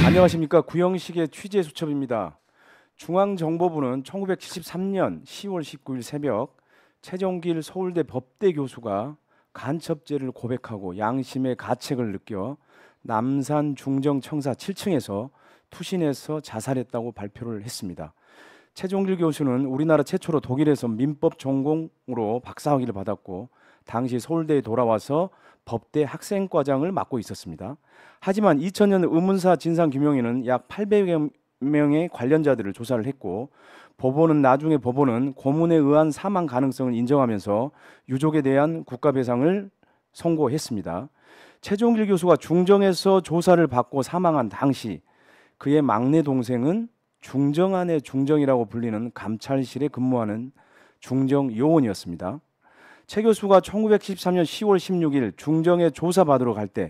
안녕하십니까. 구형식의 취재수첩입니다. 중앙정보부는 1973년 10월 19일 새벽 최종길 서울대 법대 교수가 간첩죄를 고백하고 양심의 가책을 느껴 남산 중정청사 7층에서 투신해서 자살했다고 발표를 했습니다. 최종길 교수는 우리나라 최초로 독일에서 민법 전공으로 박사학위를 받았고 당시 서울대에 돌아와서 법대 학생과장을 맡고 있었습니다. 하지만 2000년 의문사 진상규명에는 약 800여 명의 관련자들을 조사를 했고 나중에 법원은 고문에 의한 사망 가능성을 인정하면서 유족에 대한 국가배상을 선고했습니다. 최종길 교수가 중정에서 조사를 받고 사망한 당시 그의 막내 동생은 중정 안의 중정이라고 불리는 감찰실에 근무하는 중정 요원이었습니다. 최 교수가 1973년 10월 16일 중정에 조사받으러 갈 때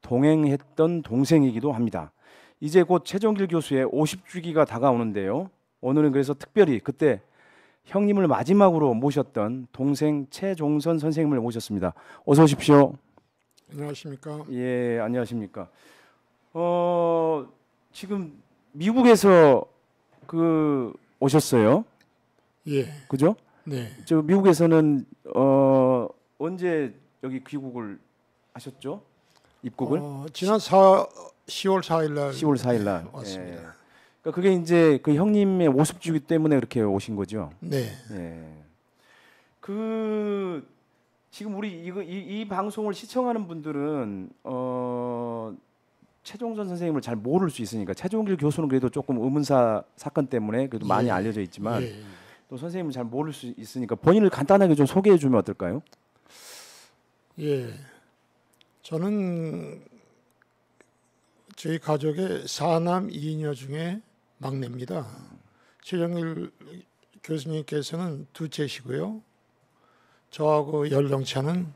동행했던 동생이기도 합니다. 이제 곧 최종길 교수의 50주기가 다가오는데요. 오늘은 그래서 특별히 그때 형님을 마지막으로 모셨던 동생 최종선 선생님을 모셨습니다. 어서 오십시오. 안녕하십니까? 예, 안녕하십니까. 지금 미국에서 오셨어요? 예. 그죠? 네. 저 미국에서는 언제 여기 귀국을 하셨죠? 입국을? 지난 10월 4일 날. 10월 4일 날 왔습니다. 예. 그러니까 그게 이제 그 형님의 50주기 때문에 그렇게 오신 거죠? 네. 예. 지금 우리 이 방송을 시청하는 분들은 최종선 선생님을 잘 모를 수 있으니까 최종길 교수는 그래도 조금 의문사 사건 때문에 그래도 많이 알려져 있지만 또 선생님은 잘 모를 수 있으니까 본인을 간단하게 좀 소개해 주면 어떨까요? 예. 저는 저희 가족의 4남 2녀 중에 막내입니다. 최종길 교수님께서는 둘째시고요. 저하고 연령차는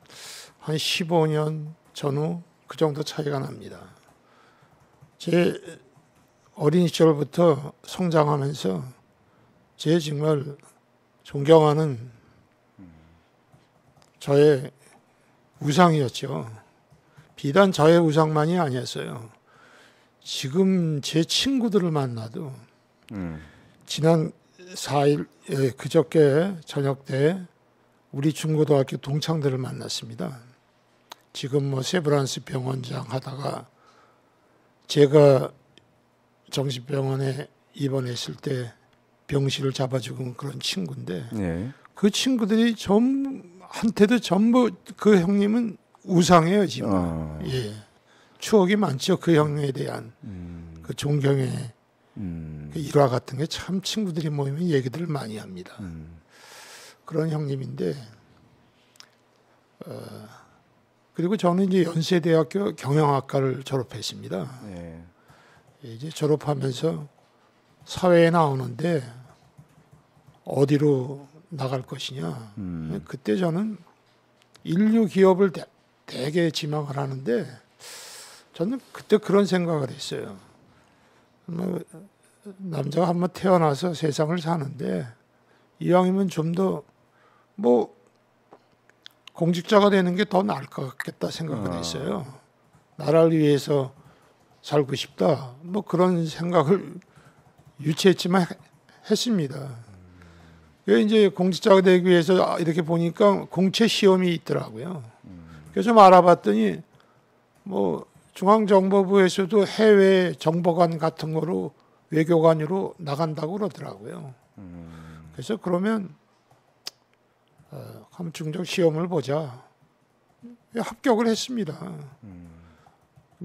한 15년 전후 그 정도 차이가 납니다. 제 어린 시절부터 성장하면서 제 정말 존경하는 저의 우상이었죠. 비단 저의 우상만이 아니었어요. 지금 제 친구들을 만나도 지난 4일 그저께 저녁 때 우리 중고등학교 동창들을 만났습니다. 지금 세브란스 병원장 하다가 제가 정신병원에 입원했을 때 병실을 잡아 죽은 그런 친구인데 네. 그 친구들이 한테도 전부 그 형님은 우상이에요 지금. 예. 추억이 많죠. 그 형님에 대한 그 존경의 그 일화 같은 게 참 친구들이 모이면 얘기들을 많이 합니다. 그런 형님인데 그리고 저는 이제 연세대학교 경영학과를 졸업했습니다. 네. 이제 졸업하면서 사회에 나오는데 어디로 나갈 것이냐. 그때 저는 인류 기업을 되게 지망을 하는데 저는 그때 그런 생각을 했어요. 남자가 한번 태어나서 세상을 사는데 이왕이면 좀 더 공직자가 되는 게 더 나을 것 같겠다 생각을 했어요. 나라를 위해서 살고 싶다. 그런 생각을 유치했지만 했습니다. 이제 공직자가 되기 위해서 이렇게 보니까 공채 시험이 있더라고요. 그래서 좀 알아봤더니 중앙정보부에서도 해외 정보관 같은 거로 외교관으로 나간다고 그러더라고요. 그래서 그러면 한번 중정 시험을 보자. 합격을 했습니다.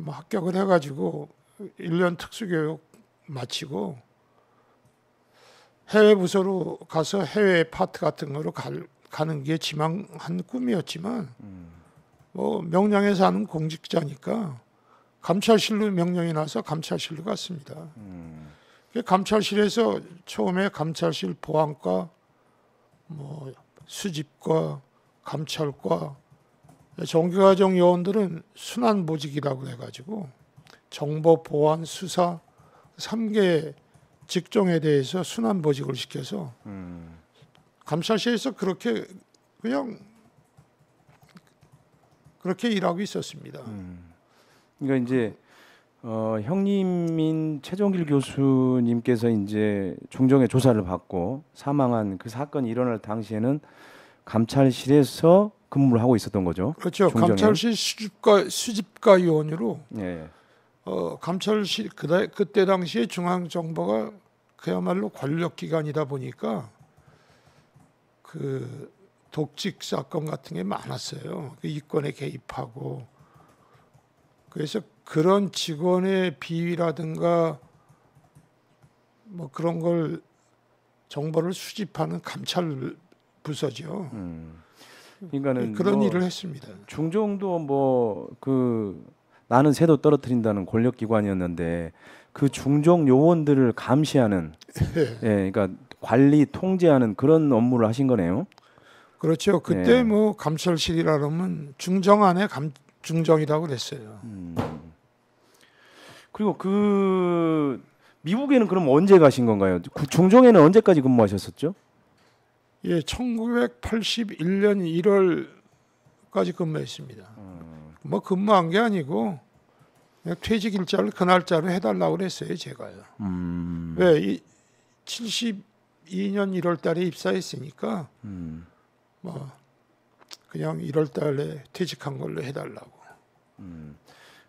합격을 해가지고 1년 특수교육 마치고 해외 부서로 가서 해외 파트 같은 거로 가는 게 지망한 꿈이었지만 명량에서 하는 공직자니까 감찰실로 명령이 나서 감찰실로 갔습니다. 감찰실에서 처음에 감찰실 보안과 수집과 감찰과 정규과정 요원들은 순환보직이라고 해가지고 정보 보안 수사 3개 직종에 대해서 순환보직을 시켜서 감찰실에서 그렇게 그냥 그렇게 일하고 있었습니다. 그러니까 이제 형님인 최종길 교수님께서 이제 중정의 조사를 받고 사망한 그 사건이 일어날 당시에는 감찰실에서 근무를 하고 있었던 거죠. 그렇죠. 중정에. 감찰실 수집가 요원으로 예. 감찰실 그때 당시에 중앙정보가 그야말로 권력기관이다 보니까 그 독직 사건 같은 게 많았어요. 그 이권에 개입하고 그래서 그런 직원의 비위라든가 뭐 그런 걸 정보를 수집하는 감찰 부서죠. 그러니까는 그런 뭐 일을 했습니다. 중정도 뭐 그 나는 새도 떨어뜨린다는 권력기관이었는데 그 중정 요원들을 감시하는, 예, 그러니까 관리 통제하는 그런 업무를 하신 거네요. 그렇죠. 그때 네. 뭐 감찰실이라면 중정 안에 중정이라고 그랬어요. 그리고 그 미국에는 그럼 언제 가신 건가요? 중정에는 언제까지 근무하셨었죠? 예, 1981년 1월까지 근무했습니다. 뭐 근무한 게 아니고 그냥 퇴직 일자를 그 날짜로 해달라고 그랬어요, 제가요. 왜? 72년 1월달에 입사했으니까 뭐 그냥 1월달에 퇴직한 걸로 해달라고.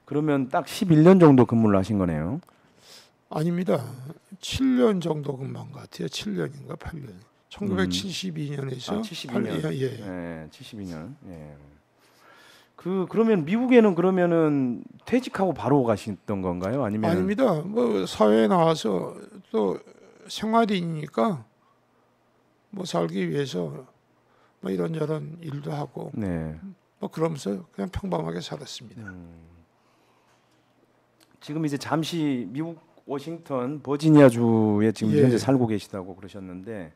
그러면 딱 11년 정도 근무를 하신 거네요. 아닙니다. 7년 정도 근무한 것 같아요. 7년인가 8년. 1972년에서 72년. 예. 예, 72년. 예. 그러면 미국에는 그러면은 퇴직하고 바로 가셨던 건가요? 아니면 아닙니다. 뭐 사회에 나와서 또 생활인이니까 뭐 살기 위해서 뭐 이런저런 일도 하고 네. 뭐 그러면서 그냥 평범하게 살았습니다. 지금 이제 잠시 미국 워싱턴 버지니아주에 지금 예. 현재 살고 계시다고 그러셨는데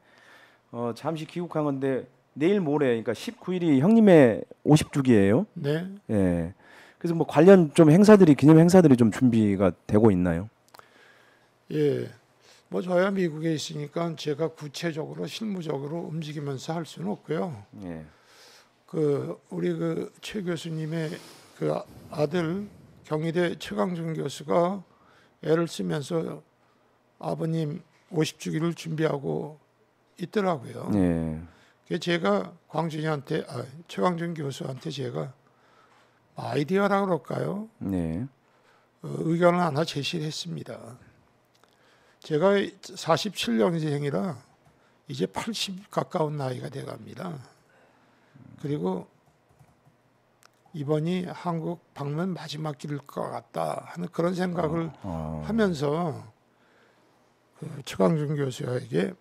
잠시 귀국한 건데 내일 모레 그러니까 19일이 형님의 50주기예요. 네. 예. 그래서 뭐 관련 좀 행사들이 기념 행사들이 좀 준비가 되고 있나요? 예. 뭐 저야 미국에 있으니까 제가 구체적으로 실무적으로 움직이면서 할 수는 없고요. 예. 그 우리 그 최 교수님의 그 아들 경희대 최강준 교수가 애를 쓰면서 아버님 50주기를 준비하고 있더라고요. 예. 그래서 제가 광준이한테 최강준 교수한테 제가 아이디어라 그럴까요? 네. 의견을 하나 제시를 했습니다. 제가 47년생이라 이제 80 가까운 나이가 돼갑니다. 그리고 이번이 한국 방문 마지막 길일 것 같다 하는 그런 생각을 하면서 그 최강준 교수에게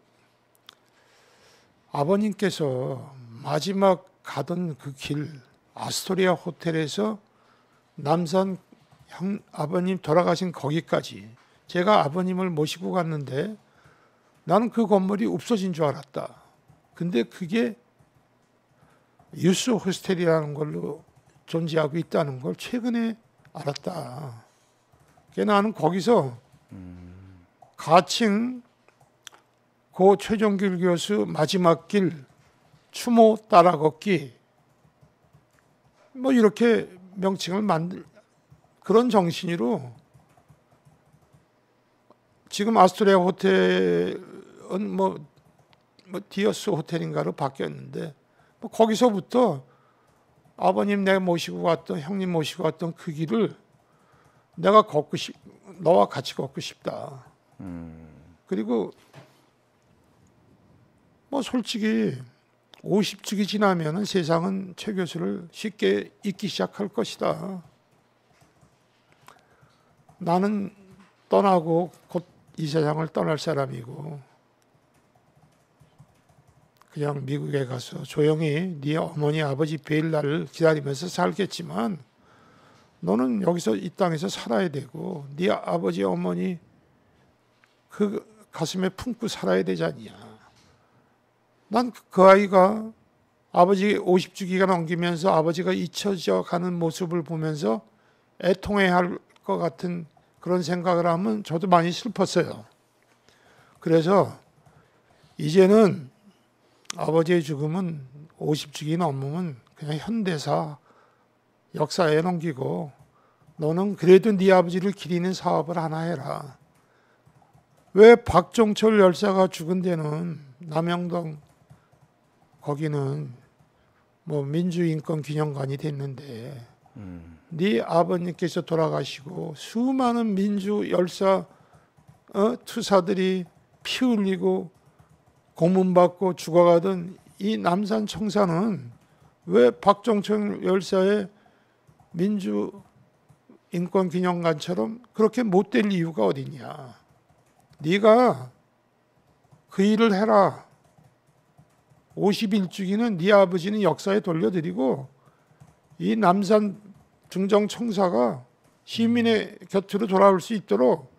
아버님께서 마지막 가던 그 길 아스토리아 호텔에서 남산 아버님 돌아가신 거기까지 제가 아버님을 모시고 갔는데 나는 그 건물이 없어진 줄 알았다. 근데 그게 유스 호스텔이라는 걸로 존재하고 있다는 걸 최근에 알았다. 그래서 나는 거기서 가칭 고 최종길 교수 마지막 길 추모 따라 걷기 뭐 이렇게 명칭을 만들 그런 정신으로 지금 아스토리아 호텔은 뭐 디어스 호텔인가로 바뀌었는데 뭐 거기서부터 아버님 내가 모시고 갔던 형님 모시고 갔던 그 길을 내가 너와 같이 걷고 싶다. 그리고 뭐 솔직히 50주기 지나면은 세상은 최 교수를 쉽게 잊기 시작할 것이다. 나는 떠나고 곧 이 세상을 떠날 사람이고 그냥 미국에 가서 조용히 네 어머니 아버지 뵐 날을 기다리면서 살겠지만 너는 여기서 이 땅에서 살아야 되고 네 아버지 어머니 그 가슴에 품고 살아야 되지 않냐. 난 그 아이가 아버지 50주기가 넘기면서 아버지가 잊혀져 가는 모습을 보면서 애통해야 할 것 같은 그런 생각을 하면 저도 많이 슬펐어요. 그래서 이제는 아버지의 죽음은 50주기 넘으면 그냥 현대사 역사에 넘기고 너는 그래도 네 아버지를 기리는 사업을 하나 해라. 왜 박종철 열사가 죽은 데는 남영동 거기는 뭐 민주인권기념관이 됐는데 네 아버님께서 돌아가시고 수많은 민주 열사 투사들이 피 흘리고 고문받고 죽어가던 이 남산 청사는 왜 박종철 열사의 민주인권기념관처럼 그렇게 못될 이유가 어디냐. 네가 그 일을 해라. 51주기는 네 아버지는 역사에 돌려드리고 이 남산 중정청사가 시민의 곁으로 돌아올 수 있도록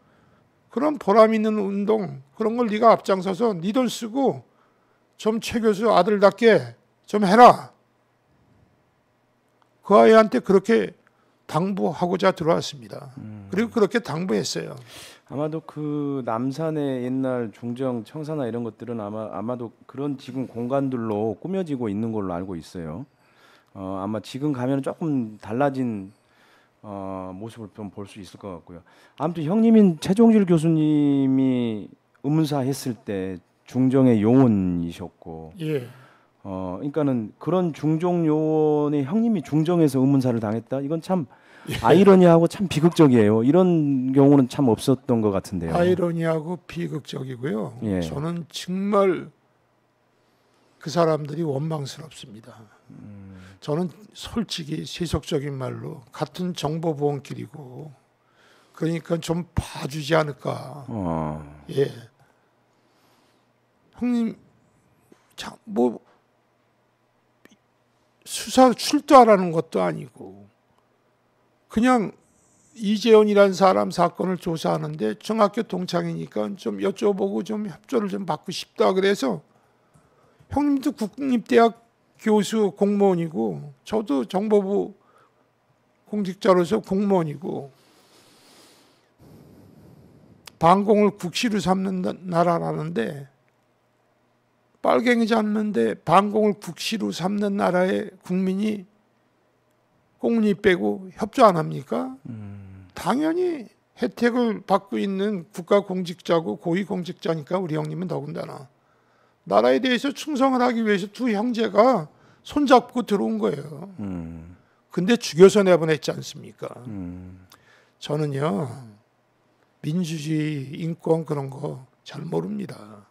그런 보람 있는 운동 그런 걸 네가 앞장서서 네 돈 쓰고 좀 최 교수 아들답게 좀 해라. 그 아이한테 그렇게 당부하고자 들어왔습니다. 그리고 그렇게 당부했어요. 아마도 그 남산의 옛날 중정 청사나 이런 것들은 아마도 그런 지금 공간들로 꾸며지고 있는 걸로 알고 있어요. 아마 지금 가면 조금 달라진 모습을 좀 볼 수 있을 것 같고요. 아무튼 형님인 최종길 교수님이 의문사 했을 때 중정의 요원이셨고, 예. 그러니까는 그런 중종 요원의 형님이 중정에서 의문사를 당했다. 이건 참 아이러니하고 참 비극적이에요. 이런 경우는 참 없었던 것 같은데요. 아이러니하고 비극적이고요. 예. 저는 정말 그 사람들이 원망스럽습니다. 저는 솔직히 세속적인 말로 같은 정보보험끼리고 그러니까 좀 봐주지 않을까. 예. 형님, 뭐 수사 출두하라는 것도 아니고 그냥 이재현이라는 사람 사건을 조사하는데 중학교 동창이니까 좀 여쭤보고 좀 협조를 좀 받고 싶다 그래서 형님도 국립대학 교수 공무원이고 저도 정보부 공직자로서 공무원이고 반공을 국시로 삼는 나라라는데 빨갱이 잡는데 반공을 국시로 삼는 나라의 국민이 꽁니 빼고 협조 안 합니까? 당연히 혜택을 받고 있는 국가공직자고 고위공직자니까 우리 형님은 더군다나 나라에 대해서 충성을 하기 위해서 두 형제가 손잡고 들어온 거예요. 근데 죽여서 내보냈지 않습니까? 저는요 민주주의, 인권 그런 거 잘 모릅니다.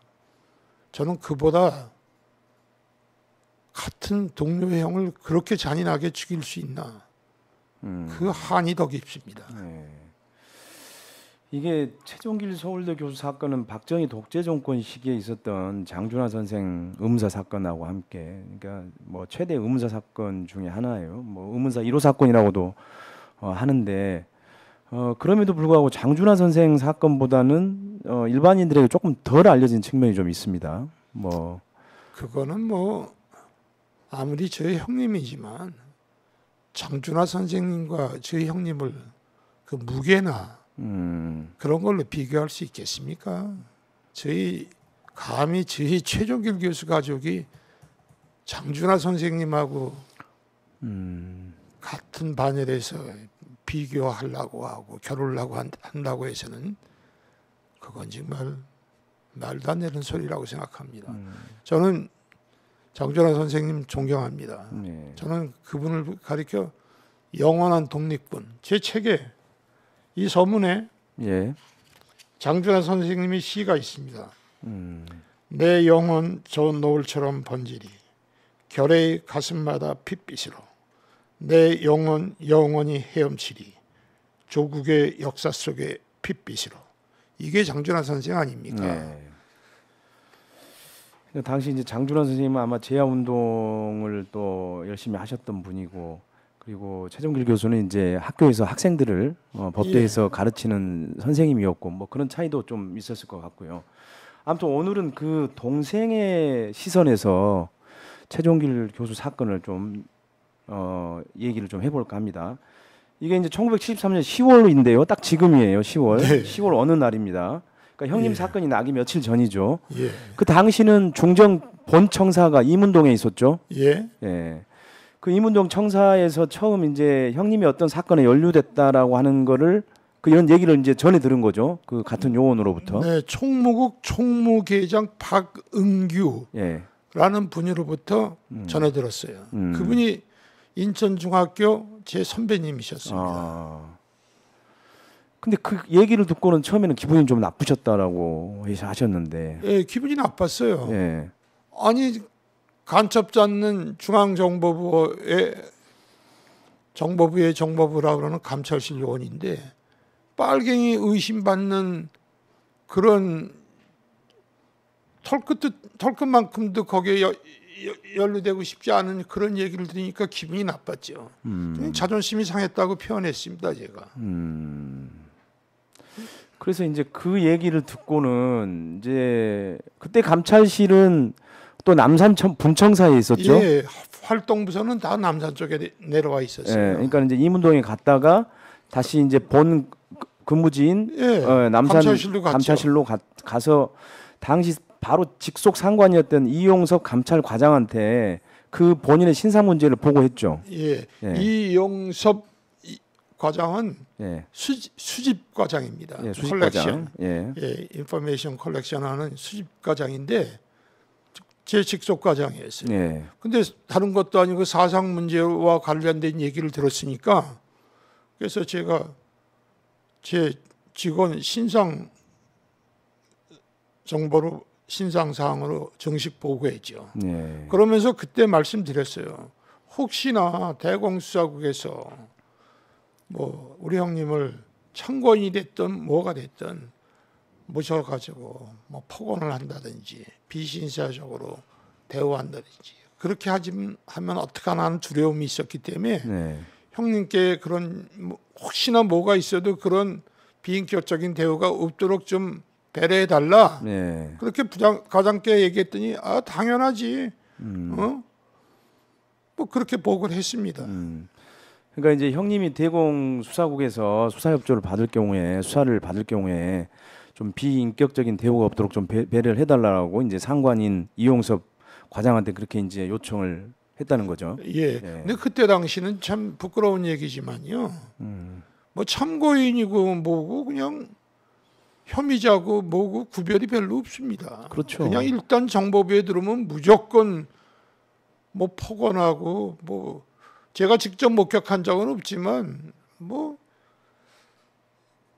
저는 그보다 같은 동료의 형을 그렇게 잔인하게 죽일 수 있나? 그 한이 더 깊습니다. 네. 이게 최종길 서울대 교수 사건은 박정희 독재 정권 시기에 있었던 장준하 선생 의문사 사건하고 함께, 그러니까 뭐 최대 의문사 사건 중에 하나예요. 뭐 의문사 1호 사건이라고도 하는데, 그럼에도 불구하고 장준하 선생 사건보다는 일반인들에게 조금 덜 알려진 측면이 좀 있습니다. 뭐 그거는 뭐 아무리 저희 형님이지만 장준하 선생님과 저희 형님을 그 무게나 그런 걸로 비교할 수 있겠습니까? 감히 저희 최종길 교수 가족이 장준하 선생님하고 같은 반열에서 비교하려고 하고 겨루려고 한다고 해서는 그건 정말 말도 안 되는 소리라고 생각합니다. 저는 장준하 선생님 존경합니다. 네. 저는 그분을 가리켜 영원한 독립군. 제 책에 이 서문에 예. 장준하 선생님의 시가 있습니다. 내 영혼 저 노을처럼 번지리 결의 가슴마다 핏빛으로 내 영혼 영원히 헤엄치리 조국의 역사 속의 핏빛으로. 이게 장준하 선생 아닙니까? 네. 당시 이제 장준하 선생님은 아마 제야 운동을 또 열심히 하셨던 분이고, 그리고 최종길 교수는 이제 학교에서 학생들을 법대에서 가르치는 선생님이었고, 뭐 그런 차이도 좀 있었을 것 같고요. 아무튼 오늘은 그 동생의 시선에서 최종길 교수 사건을 좀 얘기를 좀 해볼까 합니다. 이게 이제 1973년 10월인데요. 딱 지금이에요. 10월. 네. 10월 어느 날입니다. 그러니까 형님 예. 사건이 나기 며칠 전이죠. 예. 그 당시는 중정 본청사가 이문동에 있었죠. 예. 예. 그 이문동 청사에서 처음 이제 형님이 어떤 사건에 연루됐다라고 하는 거를 그 이런 얘기를 이제 전해 들은 거죠. 그 같은 요원으로부터. 네, 총무국 총무계장 박은규라는 예. 분으로부터 전해 들었어요. 음. 그분이 인천중학교 제 선배님이셨습니다. 아. 근데 그 얘기를 듣고는 처음에는 기분이 좀 나쁘셨다라고 하셨는데. 예, 기분이 나빴어요. 예. 아니 간첩 잡는 중앙정보부의 정보부라 그러는 감찰실 요원인데 빨갱이 의심받는 그런 털끝만큼도 거기에 연루되고 싶지 않은 그런 얘기를 들으니까 기분이 나빴죠. 자존심이 상했다고 표현했습니다, 제가. 그래서 이제 그 얘기를 듣고는 이제 그때 감찰실은 또 남산 분청사에 있었죠. 예, 활동부서는 다 남산 쪽에 내려와 있었어요. 예, 그러니까 이제 이문동에 갔다가 다시 이제 본 근무지인 예, 남산 감찰실로 갔죠. 감찰실로 가서 당시 바로 직속 상관이었던 이용석 감찰과장한테 그 본인의 신상 문제를 보고했죠. 예, 예. 이용섭 과장은 예, 수집 과장입니다. 예, 수집 컬렉션, 과장. 예, 예, 인포메이션 컬렉션하는 수집 과장인데 제 직속 과장이었어요. 예, 근데 다른 것도 아니고 사상 문제와 관련된 얘기를 들었으니까 그래서 제가 제 직원 신상 정보로 신상 사항으로 정식 보고했죠. 예. 그러면서 그때 말씀드렸어요. 혹시나 대공수사국에서 뭐 우리 형님을 참고인이 됐든 뭐가 됐든 모셔가지고 뭐 폭언을 한다든지 비신사적으로 대우한다든지 그렇게 하면 어떡하나 하는 두려움이 있었기 때문에 네. 형님께 그런 혹시나 뭐가 있어도 그런 비인격적인 대우가 없도록 좀 배려해 달라. 네. 그렇게 과장께 얘기했더니 아 당연하지. 뭐 그렇게 보고를 했습니다. 그러니까 이제 형님이 대공 수사국에서 수사 협조를 받을 경우에 수사를 받을 경우에 좀 비인격적인 대우가 없도록 좀 배려를 해달라고 이제 상관인 이용섭 과장한테 그렇게 이제 요청을 했다는 거죠. 예. 근데 그때 당시는 참 부끄러운 얘기지만요. 뭐 참고인이고 뭐고 그냥 혐의자고 뭐고 구별이 별로 없습니다. 그렇죠. 그냥 일단 정보부에 들어오면 무조건 뭐 폭언하고 뭐 제가 직접 목격한 적은 없지만 뭐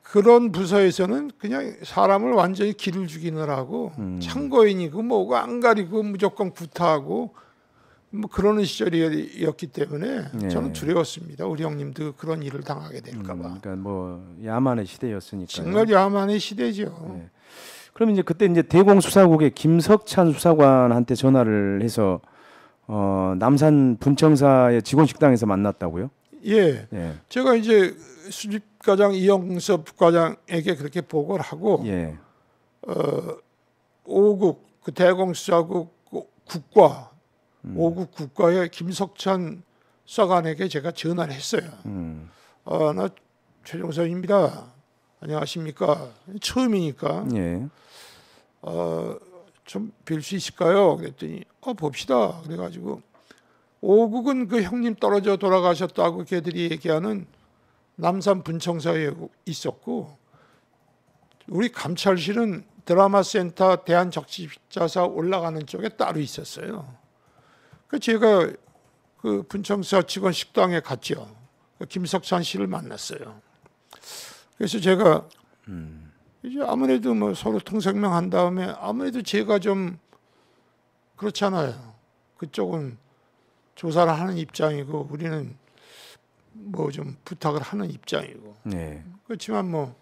그런 부서에서는 그냥 사람을 완전히 기를 죽이느라고 참고인이고 뭐고 안 가리고 무조건 구타하고 뭐 그러는 시절이었기 때문에 네. 저는 두려웠습니다. 우리 형님도 그런 일을 당하게 될까봐. 그러니까 뭐 야만의 시대였으니까. 정말 야만의 시대죠. 네. 그럼 이제 그때 이제 대공 수사국의 김석찬 수사관한테 전화를 해서 남산 분청사의 직원 식당에서 만났다고요? 예, 예. 제가 이제 수집과장 이영섭 과장에게 그렇게 보고를 하고 예. 5국 그 대공수사국 국과 5국 국과의 김석찬 수사관에게 제가 전화를 했어요. 나 최종섭입니다. 안녕하십니까? 처음이니까 예. 좀 뵐 수 있을까요? 그랬더니 봅시다. 그래가지고 5국은 그 형님 떨어져 돌아가셨다고 걔들이 얘기하는 남산 분청사에 있었고 우리 감찰실은 드라마센터 대한적십자사 올라가는 쪽에 따로 있었어요. 그 제가 그 분청사 직원 식당에 갔죠. 김석찬 씨를 만났어요. 그래서 제가 이제 아무래도 뭐 서로 통성명한 다음에 아무래도 제가 좀 그렇잖아요. 그쪽은 조사를 하는 입장이고 우리는 뭐 좀 부탁을 하는 입장이고. 네. 그렇지만 뭐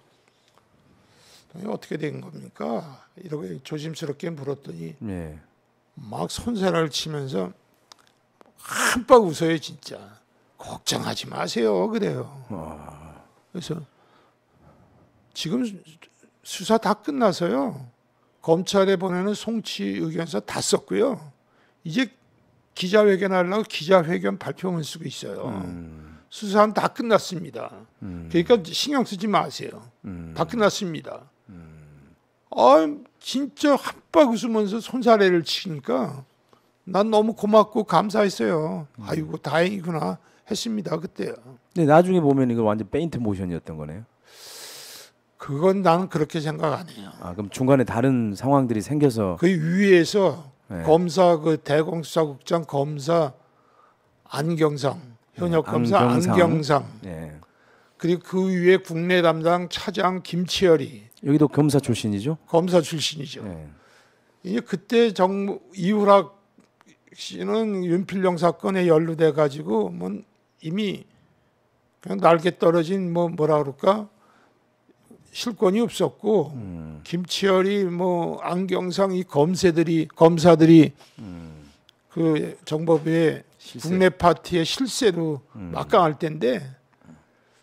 어떻게 된 겁니까? 이렇게 조심스럽게 물었더니 네. 막 손사래를 치면서 한박 웃어요 진짜. 걱정하지 마세요 그래요. 그래서 지금 수사 다 끝나서요. 검찰에 보내는 송치 의견서 다 썼고요. 이제 기자회견 하려고 기자회견 발표문 쓰고 있어요. 수사는 다 끝났습니다. 그러니까 신경 쓰지 마세요. 다 끝났습니다. 진짜 한박 웃으면서 손사래를 치니까 난 너무 고맙고 감사했어요. 아이고 다행이구나 했습니다 그때요. 근데 나중에 보면 이거 완전 페인트 모션이었던 거네요. 그건 나는 그렇게 생각 안 해요. 아 그럼 중간에 다른 상황들이 생겨서 그 위에서 네. 검사 그 대공수사국장 검사 안경상 현역 검사 안경상 예. 그리고 그 위에 국내 담당 차장 김치열이 여기도 검사 출신이죠? 검사 출신이죠. 예. 이제 그때 이우락 씨는 윤필룡 사건에 연루돼 가지고 뭐 이미 그냥 날개 떨어진 뭐라 그럴까 실권이 없었고 김치열이 뭐 안경상 이 검사들이 그 정보부의 실세. 국내 파티의 실세로 막강할 때인데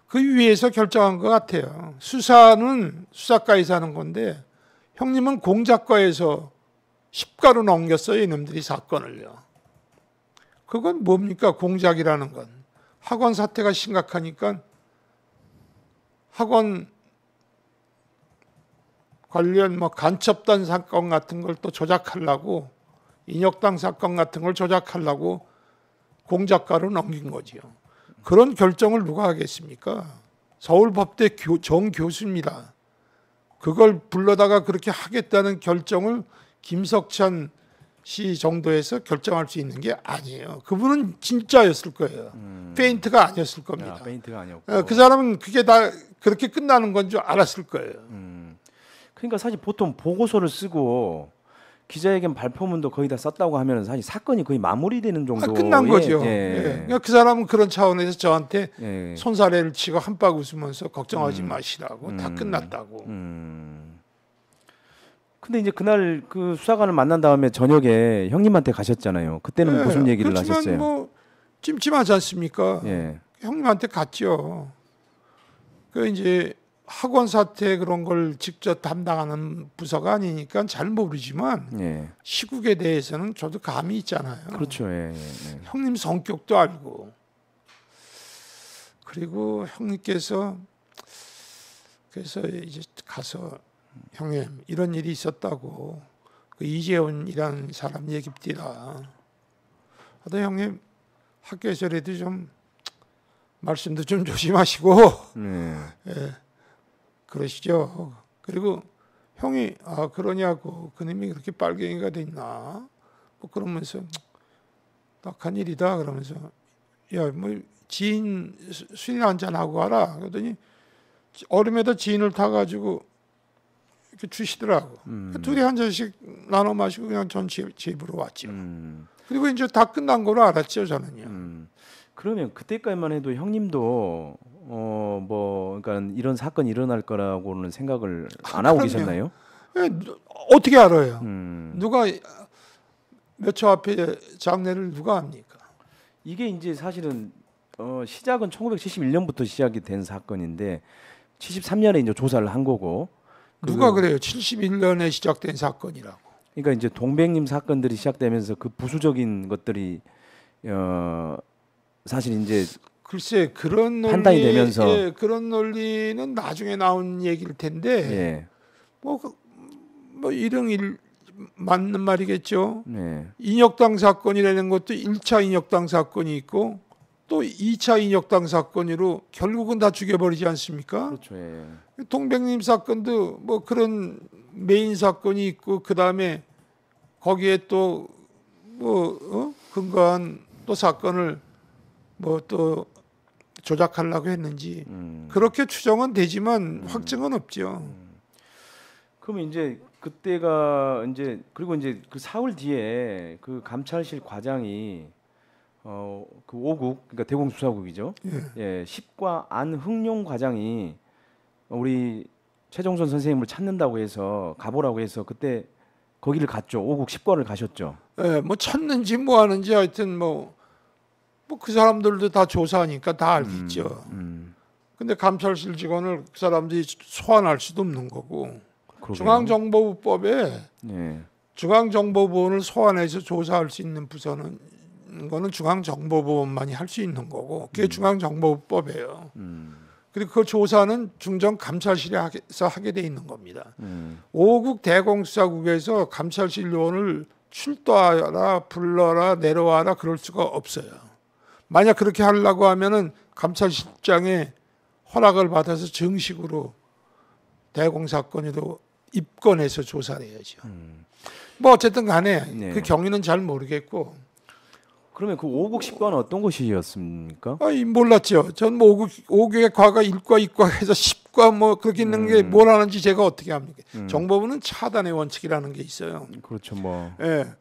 그 위에서 결정한 것 같아요. 수사는 수사과에서 하는 건데 형님은 공작과에서 십가로 넘겼어요. 이놈들이 사건을요. 그건 뭡니까? 공작이라는 건. 학원 사태가 심각하니까 학원 관련 뭐 간첩단 사건 같은 걸 또 조작하려고 인혁당 사건 같은 걸 조작하려고 공작과로 넘긴 거지요. 그런 결정을 누가 하겠습니까? 서울법대 정교수입니다. 그걸 불러다가 그렇게 하겠다는 결정을 김석찬 씨 정도에서 결정할 수 있는 게 아니에요. 그분은 진짜였을 거예요. 페인트가 아니었을 겁니다. 아, 페인트가 아니었고. 그 사람은 그게 다 그렇게 끝나는 건 줄 알았을 거예요. 그러니까 사실 보통 보고서를 쓰고 기자회견 발표문도 거의 다 썼다고 하면 사실 사건이 거의 마무리되는 정도. 끝난 거죠. 예. 예. 그러니까 그 사람은 그런 차원에서 저한테 예. 손사래를 치고 한박 웃으면서 걱정하지 마시라고 다 끝났다고. 근데 이제 그날 그 수사관을 만난 다음에 저녁에 형님한테 가셨잖아요. 그때는 예. 무슨 얘기를 그렇지만 하셨어요? 뭐 찜찜하지 않습니까? 예. 형님한테 갔죠. 그 이제 학원 사태 그런 걸 직접 담당하는 부서가 아니니까 잘 모르지만 예. 시국에 대해서는 저도 감이 있잖아요. 그렇죠. 예. 예. 예. 형님 성격도 알고 그리고 형님께서 그래서 이제 가서 형님 이런 일이 있었다고 그 이재훈이라는 사람 얘기입니다. 하다 형님 학교에서라도 좀 말씀도 좀 조심하시고 예, 그러시죠. 그리고 형이 아 그러냐고 그놈이 그렇게 빨갱이가 됐나 뭐 그러면서 딱한 일이다 그러면서 야 뭐 지인 술이나 한잔 하고 와라 그러더니 얼음에다 지인을 타가지고 이렇게 주시더라고. 둘이 한 잔씩 나눠 마시고 그냥 전 집으로 왔죠. 그리고 이제 다 끝난 거로 알았죠 저는요. 그러면 그때까지만 해도 형님도 뭐 그러니까 이런 사건이 일어날 거라고는 생각을 안 하고 그럼요. 계셨나요? 예, 어떻게 알아요? 누가 몇 초 앞에 장례를 누가 합니까? 이게 이제 사실은 시작은 1971년부터 시작이 된 사건인데 73년에 이제 조사를 한 거고 누가 그래요? 71년에 시작된 사건이라고. 그러니까 이제 동백님 사건들이 시작되면서 그 부수적인 것들이 사실 이제 글쎄 그런 논리 판단이 되면서 예, 그런 논리는 나중에 나온 얘기일 텐데 예. 뭐 일응일 맞는 말이겠죠. 네. 인혁당 사건이라는 것도 1차 인혁당 사건이 있고 또 2차 인혁당 사건으로 결국은 다 죽여버리지 않습니까? 그렇죠. 예. 동백님 사건도 뭐 그런 메인 사건이 있고 그 다음에 거기에 또 뭐 근거한 또 사건을 뭐 또 조작하려고 했는지 그렇게 추정은 되지만 확증은 없죠. 그러면 이제 그때가 이제 그리고 이제 그 사흘 뒤에 그 감찰실 과장이 그 5국 그러니까 대공수사국이죠. 예, 10과 안흥룡 과장이 우리 최종선 선생님을 찾는다고 해서 가보라고 해서 그때 거기를 갔죠. 5국 10과를 가셨죠. 예, 뭐 찾는지 뭐 하는지 하여튼 뭐 그 사람들도 다 조사하니까 다 알겠죠. 근데 감찰실 직원을 그 사람들이 소환할 수도 없는 거고. 그러게요. 중앙정보부법에 예. 중앙정보부원을 소환해서 조사할 수 있는 부서는 거는 중앙정보부원만이 할 수 있는 거고 그게 중앙정보부법이에요. 그리고 그 조사는 중정감찰실에서 하게 돼 있는 겁니다. 5국 대공수사국에서 감찰실 요원을 출두하라, 불러라, 내려와라 그럴 수가 없어요. 만약 그렇게 하려고 하면은 감찰실장의 허락을 받아서 정식으로 대공사건에도 입건해서 조사를 해야죠. 뭐 어쨌든 간에 네. 그 경위는 잘 모르겠고. 그러면 그 5국 10과는 어떤 것이었습니까? 몰랐죠. 전 뭐 5국의 과가 1과, 2과 해서 10과 뭐 그렇게 있는 게 뭘 하는지 제가 어떻게 합니까? 정보부는 차단의 원칙이라는 게 있어요. 그렇죠, 뭐. 예.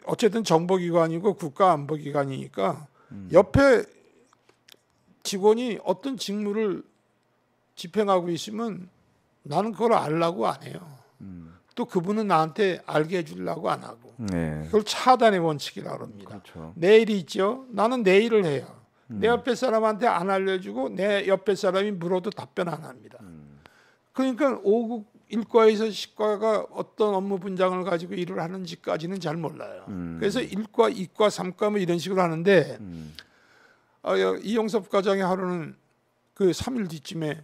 어쨌든 정보기관이고 국가안보기관이니까 옆에 직원이 어떤 직무를 집행하고 있으면 나는 그걸 알라고 안 해요. 또 그분은 나한테 알게 해주려고 안 하고. 네. 그걸 차단의 원칙이라고 합니다. 그렇죠. 내일이 있죠. 나는 내일을 해요. 내 옆에 사람한테 안 알려주고 내 옆에 사람이 물어도 답변 안 합니다. 그러니까 5국 1과에서 10과가 어떤 업무 분장을 가지고 일을 하는지까지는 잘 몰라요. 그래서 1과, 2과, 3과 뭐 이런 식으로 하는데 이용섭 과장이 하루는 그 3일 뒤쯤에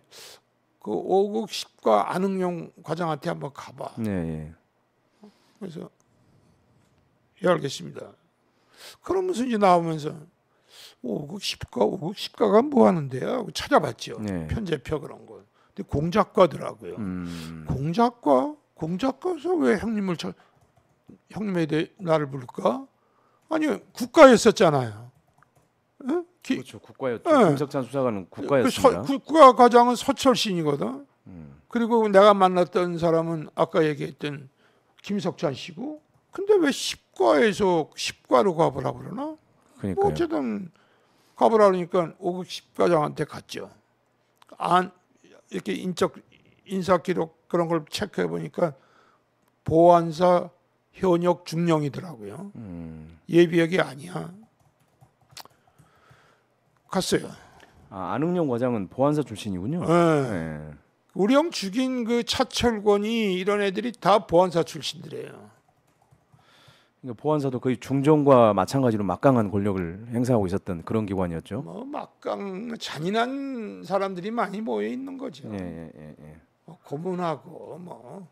그 5국 10과 안흥용 과장한테 한번 가봐. 네. 그래서 예 알겠습니다. 그러면서 이제 나오면서 5국 10과, 5국 10과가 뭐 하는데요? 하고 찾아봤죠. 네. 편제표 그런 거. 근데 공작과더라고요. 공작과에서 왜 형님에 대해 나를 부를까? 아니 국가였었잖아요. 에? 그렇죠. 국가였죠. 네. 김석찬 수사관은 국가였습니다. 국가 과장은 서철신이거든. 그리고 내가 만났던 사람은 아까 얘기했던 김석찬 씨고. 근데 왜 10과에서 10과로 가보라 그러나? 그러니까요. 뭐 어쨌든 가보라 그러니까 5급 10과장한테 갔죠. 이렇게 인사 기록 그런 걸 체크해 보니까 보안사 현역 중령이더라고요. 예비역이 아니야. 갔어요. 안흥용 과장은 보안사 출신이군요. 네. 네. 우리 형 죽인 그 차철권이 이런 애들이 다 보안사 출신들이에요. 그러니까 보안사도 거의 중정과 마찬가지로 막강한 권력을 행사하고 있었던 그런 기관이었죠. 뭐 막강 잔인한 사람들이 많이 모여 있는 거죠. 예. 고문하고 뭐.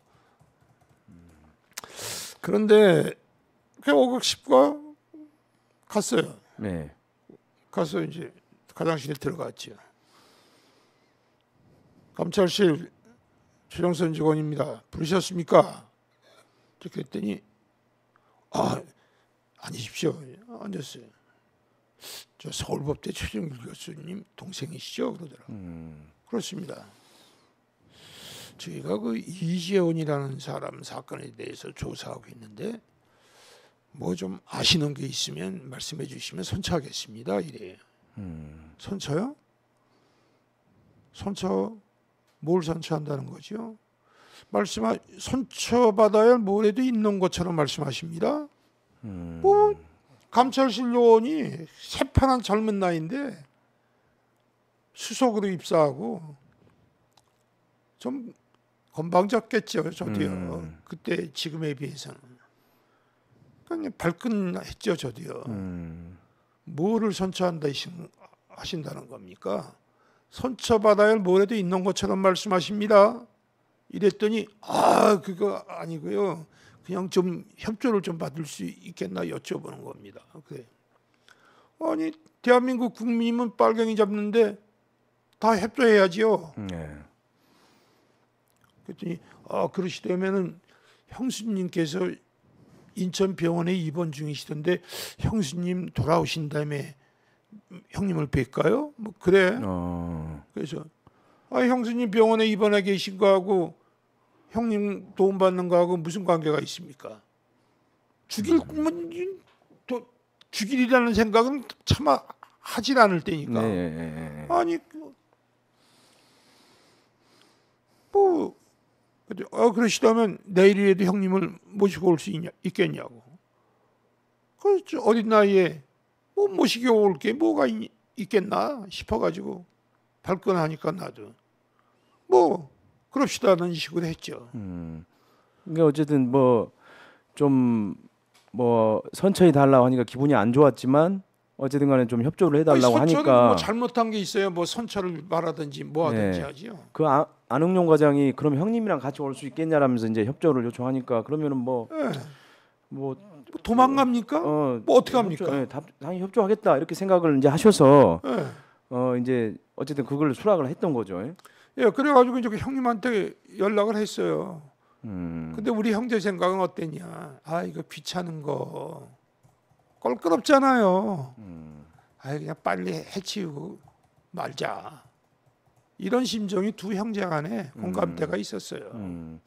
그런데 그 5급 10과 갔어요. 네. 가서 이제 화장실에 들어갔죠. 감찰실 최정선 직원입니다. 부르셨습니까? 그랬더니 앉으십시오. 앉았어요. 저 서울법대 최정길 교수님 동생이시죠? 그러더라고요. 그렇습니다. 저희가 그 이재원이라는 사람 사건에 대해서 조사하고 있는데 뭐 좀 아시는 게 있으면 말씀해 주시면 선처하겠습니다. 이래요. 선처요? 선처 뭘 선처한다는 거죠? 선처받아야 할 뭐라도 있는 것처럼 말씀하십니다. 뭐 감찰실 요원이 새파란 젊은 나이인데 수석으로 입사하고 좀 건방졌겠죠. 저도요. 그때 지금에 비해서는. 그러니까 발끈했죠. 저도요. 뭐를 선처한다 하신다는 겁니까? 선처받아야 할 뭐라도 있는 것처럼 말씀하십니다. 이랬더니 그거 아니고요. 그냥 좀 협조를 좀 받을 수 있겠나 여쭤보는 겁니다. 그래. 아니 대한민국 국민이면 빨갱이 잡는데 다 협조해야지요. 네. 그랬더니 그러시다면은 형수님께서 인천병원에 입원 중이시던데 형수님 돌아오신 다음에 형님을 뵐까요? 뭐 그래. 그래서 형수님 병원에 입원해 계신 거하고 형님 도움 받는 거하고 무슨 관계가 있습니까? 죽일이라는 생각은 차마 하질 않을 때니까. 네. 아니 뭐 그러시다면 내일이라도 형님을 모시고 올 수 있겠냐고. 그렇죠. 어린 나이에 뭐 모시고 올 게 뭐가 있겠나 싶어가지고 발끈하니까 나도 뭐 그럽시다는 식으로 했죠. 그러니까 어쨌든 뭐 좀 뭐 선처해 달라고 하니까 기분이 안 좋았지만 어쨌든 간에 좀 협조를 아니, 해달라고 선처는 하니까 뭐 잘못한 게 있어야 뭐 선처를 말하든지 뭐 하든지 네. 하지요. 그 안흥용 과장이 그럼 형님이랑 같이 올 수 있겠냐라면서 이제 협조를 요청하니까 그러면은 뭐 예. 뭐 뭐 도망갑니까? 뭐 어떻게 합니까? 당연히 협조하겠다 이렇게 생각을 이제 하셔서 예. 이제 어쨌든 그걸 수락을 했던 거죠. 예? 예, 그래가지고 이제 그 형님한테 연락을 했어요. 음, 근데 우리 형제 생각은 어땠냐? 아, 이거 귀찮은 거 껄끄럽잖아요. 아, 그냥 빨리 해치우고 말자. 이런 심정이 두 형제 간에 공감대가 있었어요.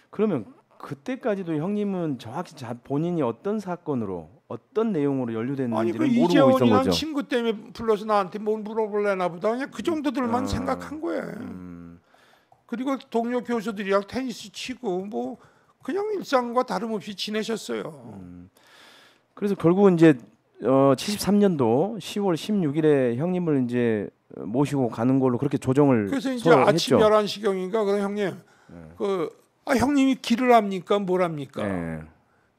그러면 그때까지도 형님은 정확히 본인이 어떤 사건으로 어떤 내용으로 아니, 연루됐는지를 그 모르고 있던 이재원이라는 거죠. 친구 때문에 불러서 나한테 뭘 물어볼래나 보다. 그냥 그 정도들만 생각한 거예요. 그리고 동료 교수들이랑 테니스 치고 뭐 그냥 일상과 다름없이 지내셨어요. 그래서 결국은 이제 73년도 10월 16일에 형님을 이제 모시고 가는 걸로 그렇게 조정을 그래서 이제 서로 아침 했죠. 11시경인가 그럼 형님 형님이 길을 합니까? 뭘 합니까? 네.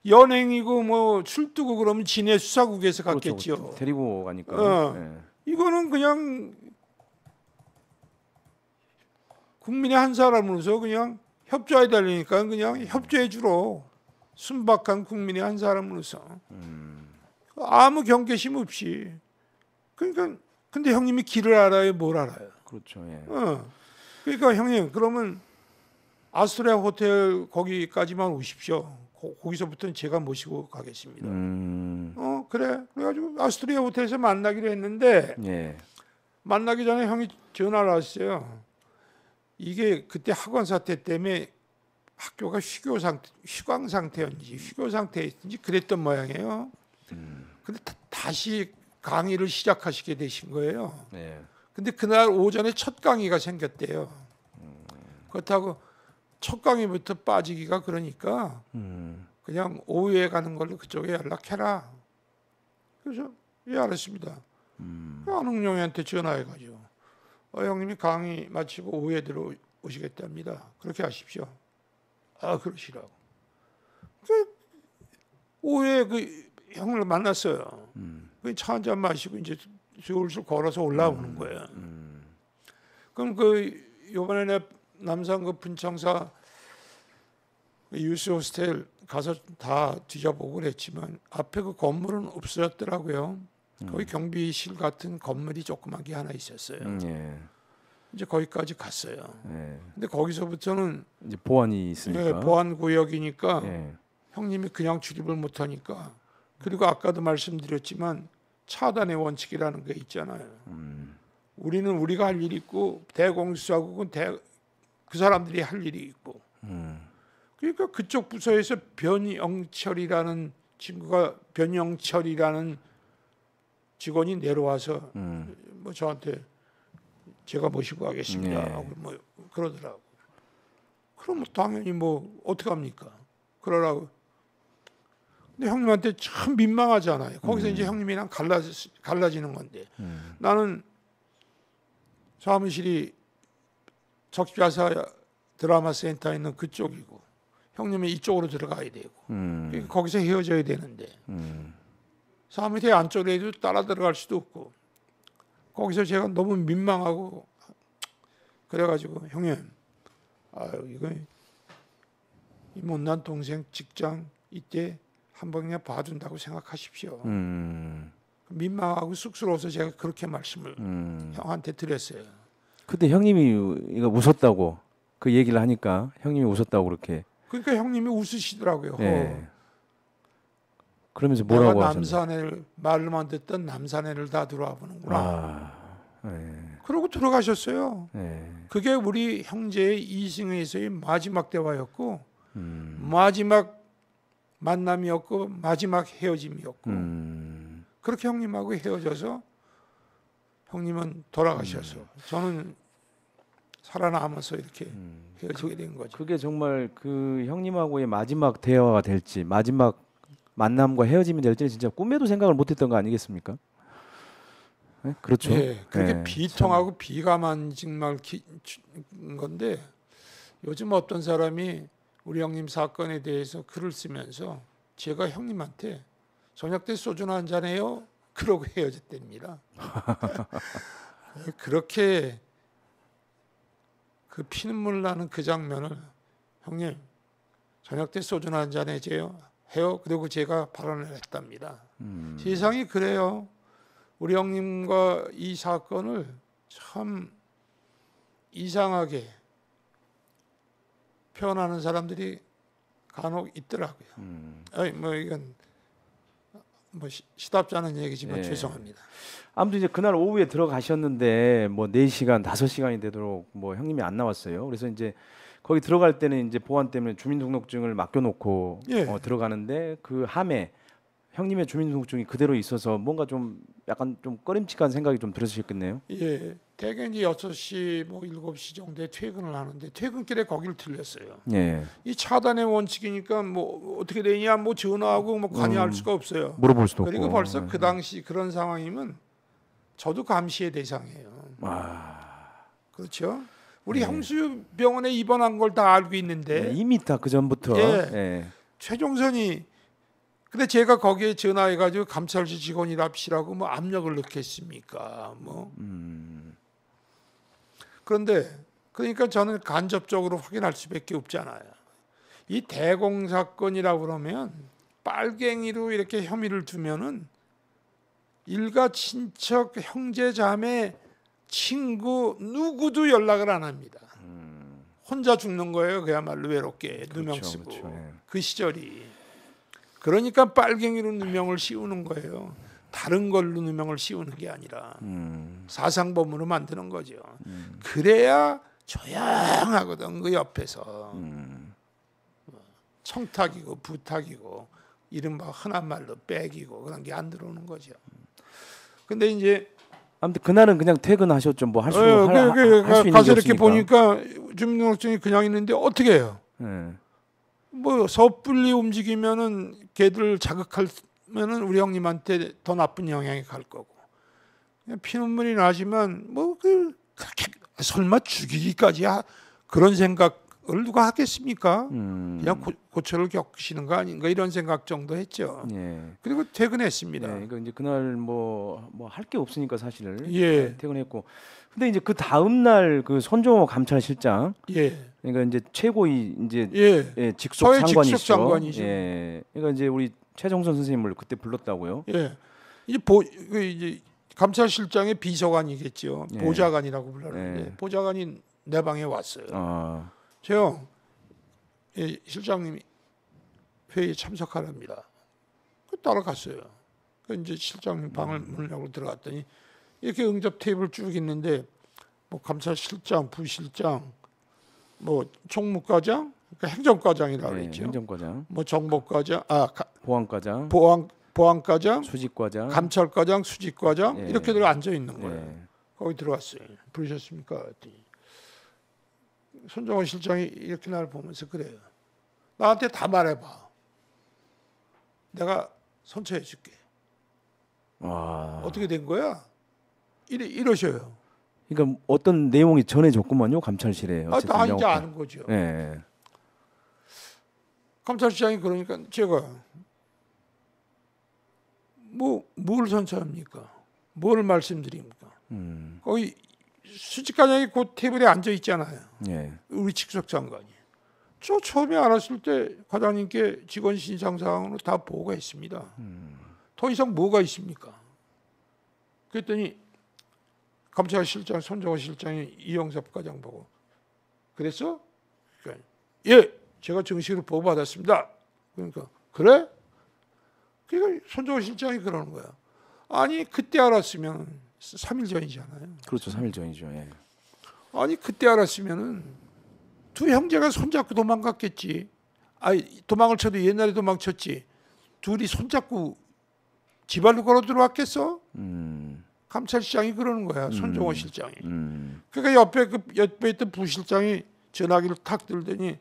연행이고 뭐 출두고 그러면 진해 수사국에서 그렇죠. 갔겠지요. 데리고 가니까. 어. 네. 이거는 그냥 국민의 한 사람으로서 그냥 협조해야 되니까 그냥 협조해 주로 순박한 국민의 한 사람으로서 아무 경계심 없이 그러니까 근데 형님이 길을 알아요, 뭘 알아요? 그렇죠. 예. 그러니까 형님 그러면 아스토리아 호텔 거기까지만 오십시오. 거기서부터는 제가 모시고 가겠습니다. 그래. 그래가지고 아스토리아 호텔에서 만나기로 했는데 예. 만나기 전에 형이 전화를 왔어요. 이게 그때 학원 사태 때문에 학교가 휴강 상태였는지 휴교 상태였는지 그랬던 모양이에요. 근데 다시 강의를 시작하시게 되신 거예요. 예. 근데 그날 오전에 첫 강의가 생겼대요. 그렇다고 첫 강의부터 빠지기가 그러니까 그냥 오후에 가는 걸로 그쪽에 연락해라. 그래서 예 알았습니다. 안흥용한테 전화해가지고 형님이 강의 마치고 오후에 들어오시겠답니다. 그렇게 하십시오. 아 그러시라고. 오후에 그 형을 만났어요. 차 한잔 마시고 이제 슬슬 걸어서 올라오는 거예요. 그럼 요번에 내 남산 그 분청사 유스 호스텔 가서 다 뒤져보고 그랬지만 앞에 그 건물은 없어졌더라고요. 거기 경비실 같은 건물이 조그만 게 하나 있었어요. 예. 이제 거기까지 갔어요. 예. 근데 거기서부터는 이제 보안이 있으니까. 보안 구역이니까 예. 형님이 그냥 출입을 못 하니까 그리고 아까도 말씀드렸지만 차단의 원칙이라는 게 있잖아요. 우리는 우리가 할 일이 있고 대공수사국은 그 사람들이 할 일이 있고. 그러니까 그쪽 부서에서 변영철이라는 직원이 내려와서 뭐 저한테 제가 모시고 가겠습니다. 네. 하고 뭐 그러더라고. 그럼 당연히 뭐 어떻게 합니까? 그러라고. 근데 형님한테 참 민망하잖아요. 거기서 이제 형님이랑 갈라지는 건데 나는 사무실이 적자사 드라마 센터에 있는 그쪽이고 형님은 이쪽으로 들어가야 되고 그러니까 거기서 헤어져야 되는데 사무실 안쪽에도 따라 들어갈 수도 없고 거기서 제가 너무 민망하고 그래가지고 형님 이거 이 못난 동생 직장 이때 한번 그냥 봐준다고 생각하십시오. 민망하고 쑥스러워서 제가 그렇게 말씀을 형한테 드렸어요. 그때 형님이 이거 웃었다고 그 얘기를 하니까 형님이 웃었다고 그렇게. 그러니까 형님이 웃으시더라고요. 예. 그러면서 뭐라고 내가 하셨나요? 말로만 듣던 남산애를 다 들어와 보는구나. 예. 그러고 들어가셨어요. 예. 그게 우리 형제의 이승에서의 마지막 대화였고 마지막 만남이었고 마지막 헤어짐이었고 그렇게 형님하고 헤어져서 형님은 돌아가셔서 저는 살아남아서 이렇게 헤어지게 된 거죠. 그게 정말 그 형님하고의 마지막 대화가 될지 마지막 만남과 헤어짐이 될지 진짜 꿈에도 생각을 못했던 거 아니겠습니까? 네? 그렇죠. 예, 그게 네, 비통하고 비감한 정말 건데 요즘 어떤 사람이 우리 형님 사건에 대해서 글을 쓰면서 제가 형님한테 저녁 때 소주나 한잔 해요? 그러고 헤어졌답니다. 그렇게 그 피눈물 나는 그 장면을 형님 저녁 때 소주나 한잔 해줘요 해요. 그리고 제가 발언을 했답니다. 세상이 그래요. 우리 형님과 이 사건을 참 이상하게 표현하는 사람들이 간혹 있더라고요. 아니, 뭐 이건 뭐 시답지 않은 얘기지만 예. 죄송합니다. 아무튼 이제 그날 오후에 들어가셨는데 뭐 4시간, 5시간이 되도록 뭐 형님이 안 나왔어요. 그래서 이제 거기 들어갈 때는 이제 보안 때문에 주민등록증을 맡겨놓고 예. 들어가는데 그 함에 형님의 주민등록증이 그대로 있어서 뭔가 좀 약간 좀 꺼림칙한 생각이 좀 들으셨겠네요. 예, 대개 이제 6시 뭐 7시 정도에 퇴근을 하는데 퇴근길에 거기를 들렸어요. 예. 이 차단의 원칙이니까 뭐 어떻게 되냐 뭐 전화하고 뭐 관여할 수가 없어요. 물어볼 수도 그리고 없고. 벌써 그 당시 그런 상황이면 저도 감시의 대상이에요. 그렇죠. 우리 형수병원에 입원한 걸 다 알고 있는데 이미 다 그 전부터. 예. 예. 최종선이 근데 제가 거기에 전화해가지고 감찰실 직원이랍시라고 뭐 압력을 넣겠습니까? 뭐 그런데 그러니까 저는 간접적으로 확인할 수밖에 없잖아요. 이 대공 사건이라고 그러면 빨갱이로 이렇게 혐의를 두면은 일가 친척 형제 자매 친구 누구도 연락을 안 합니다. 혼자 죽는 거예요. 그야말로 외롭게 누명 쓰고 그렇죠. 예. 그 시절이. 그러니까 빨갱이로 누명을 씌우는 거예요. 다른 걸로 누명을 씌우는 게 아니라 사상범으로 만드는 거죠. 그래야 조용하거든. 그 옆에서 청탁이고 부탁이고 이른바 흔한 말로 빽이고 그런 게 안 들어오는 거죠. 근데 이제 아무튼 그날은 그냥 퇴근하셨죠. 뭐 할 수 있는 가서 게 이렇게 없으니까. 보니까 주민등록증이 그냥 있는데 어떻게 해요? 예. 뭐 섣불리 움직이면은 걔들 자극하면은 우리 형님한테 더 나쁜 영향이 갈 거고 그냥 피눈물이 나지만 뭐 그렇게 설마 죽이기까지 그런 생각을 누가 하겠습니까? 그냥 고초를 겪으시는 거 아닌가 이런 생각 정도 했죠. 예. 그리고 퇴근했습니다. 네, 그러니까 이제 그날 뭐 할 게 없으니까 사실 예. 퇴근했고, 근데 이제 그 다음 날 그 손정호 감찰실장, 예. 그러니까 이제 최고위 이제 예. 직속 서해 상관이시죠. 직속 장관이죠. 예, 그러니까 이제 우리 최정선 선생님을 그때 불렀다고요. 예. 이제 감찰실장의 비서관이겠죠. 예. 보좌관이라고 불렀는데 예. 보좌관이 내 방에 왔어요. 아, 저 예, 실장님이 회의에 참석하랍니다. 그 따라갔어요. 그 이제 실장님 방을 문을 열고 들어갔더니 이렇게 응접 테이블 쭉 있는데 뭐 감찰실장, 부실장, 뭐 총무과장, 그러니까 행정과장이라고 네, 그랬죠. 행정과장, 뭐 정보과장, 보안과장, 보안과장, 수직과장, 감찰과장, 수직과장 예. 이렇게들 앉아 있는 거예요. 예. 거기 들어왔어요. 부르셨습니까? 그랬더니 손정호 실장이 이렇게 날 보면서 그래요. 나한테 다 말해봐. 내가 선처해 줄게. 와, 어떻게 된 거야? 이러셔요. 그러니까 어떤 내용이 전해졌구만요 감찰실에. 다 어쨌든 이제 영업관. 아는 거죠. 예. 감찰실장이 그러니까 제가 뭘 선처합니까? 뭘 말씀드립니까? 거기 수직과장이 그 테이블에 앉아 있잖아요. 예. 우리 직속 장관이. 저 처음에 알았을 때 과장님께 직원 신상 사항으로 다 보고했습니다. 더 이상 뭐가 있습니까? 그랬더니 감찰실장 손정호 실장이 이영섭 과장 보고 그랬어? 그러니까, 예, 제가 정식으로 보고받았습니다. 그러니까 그래? 그러니까 손정호 실장이 그러는 거야. 아니 그때 알았으면 3일 전이잖아요. 그렇죠. 3일 전이죠. 예. 아니 그때 알았으면은 두 형제가 손잡고 도망갔겠지. 아니 도망을 쳐도 옛날에 도망쳤지. 둘이 손잡고 지발로 걸어 들어왔겠어? 감찰실장이 그러는 거야. 손정호 실장이. 그러니까 옆에 있던 부실장이 전화기를 탁 들더니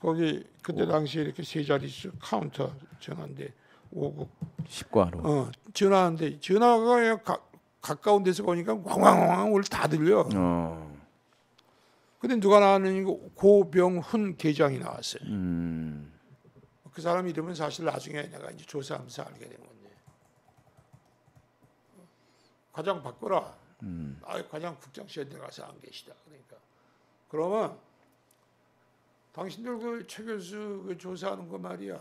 거기 그때 당시에 이렇게 세 자릿수 카운터 전화인데 59 10과로. 전화하는데 전화가 가까운 데서 보니까 왕왕왕 올 다 들려. 근데 누가 나왔느니 고병훈 계장이 나왔어요. 그 사람 이름은 사실 나중에 내가 이제 조사하면서 알게 된 건데 과장 바꿔라. 과장 국장실에 가서 안 계시다. 그러니까 그러면 당신들 그 최 교수 그 조사하는 거 말이야.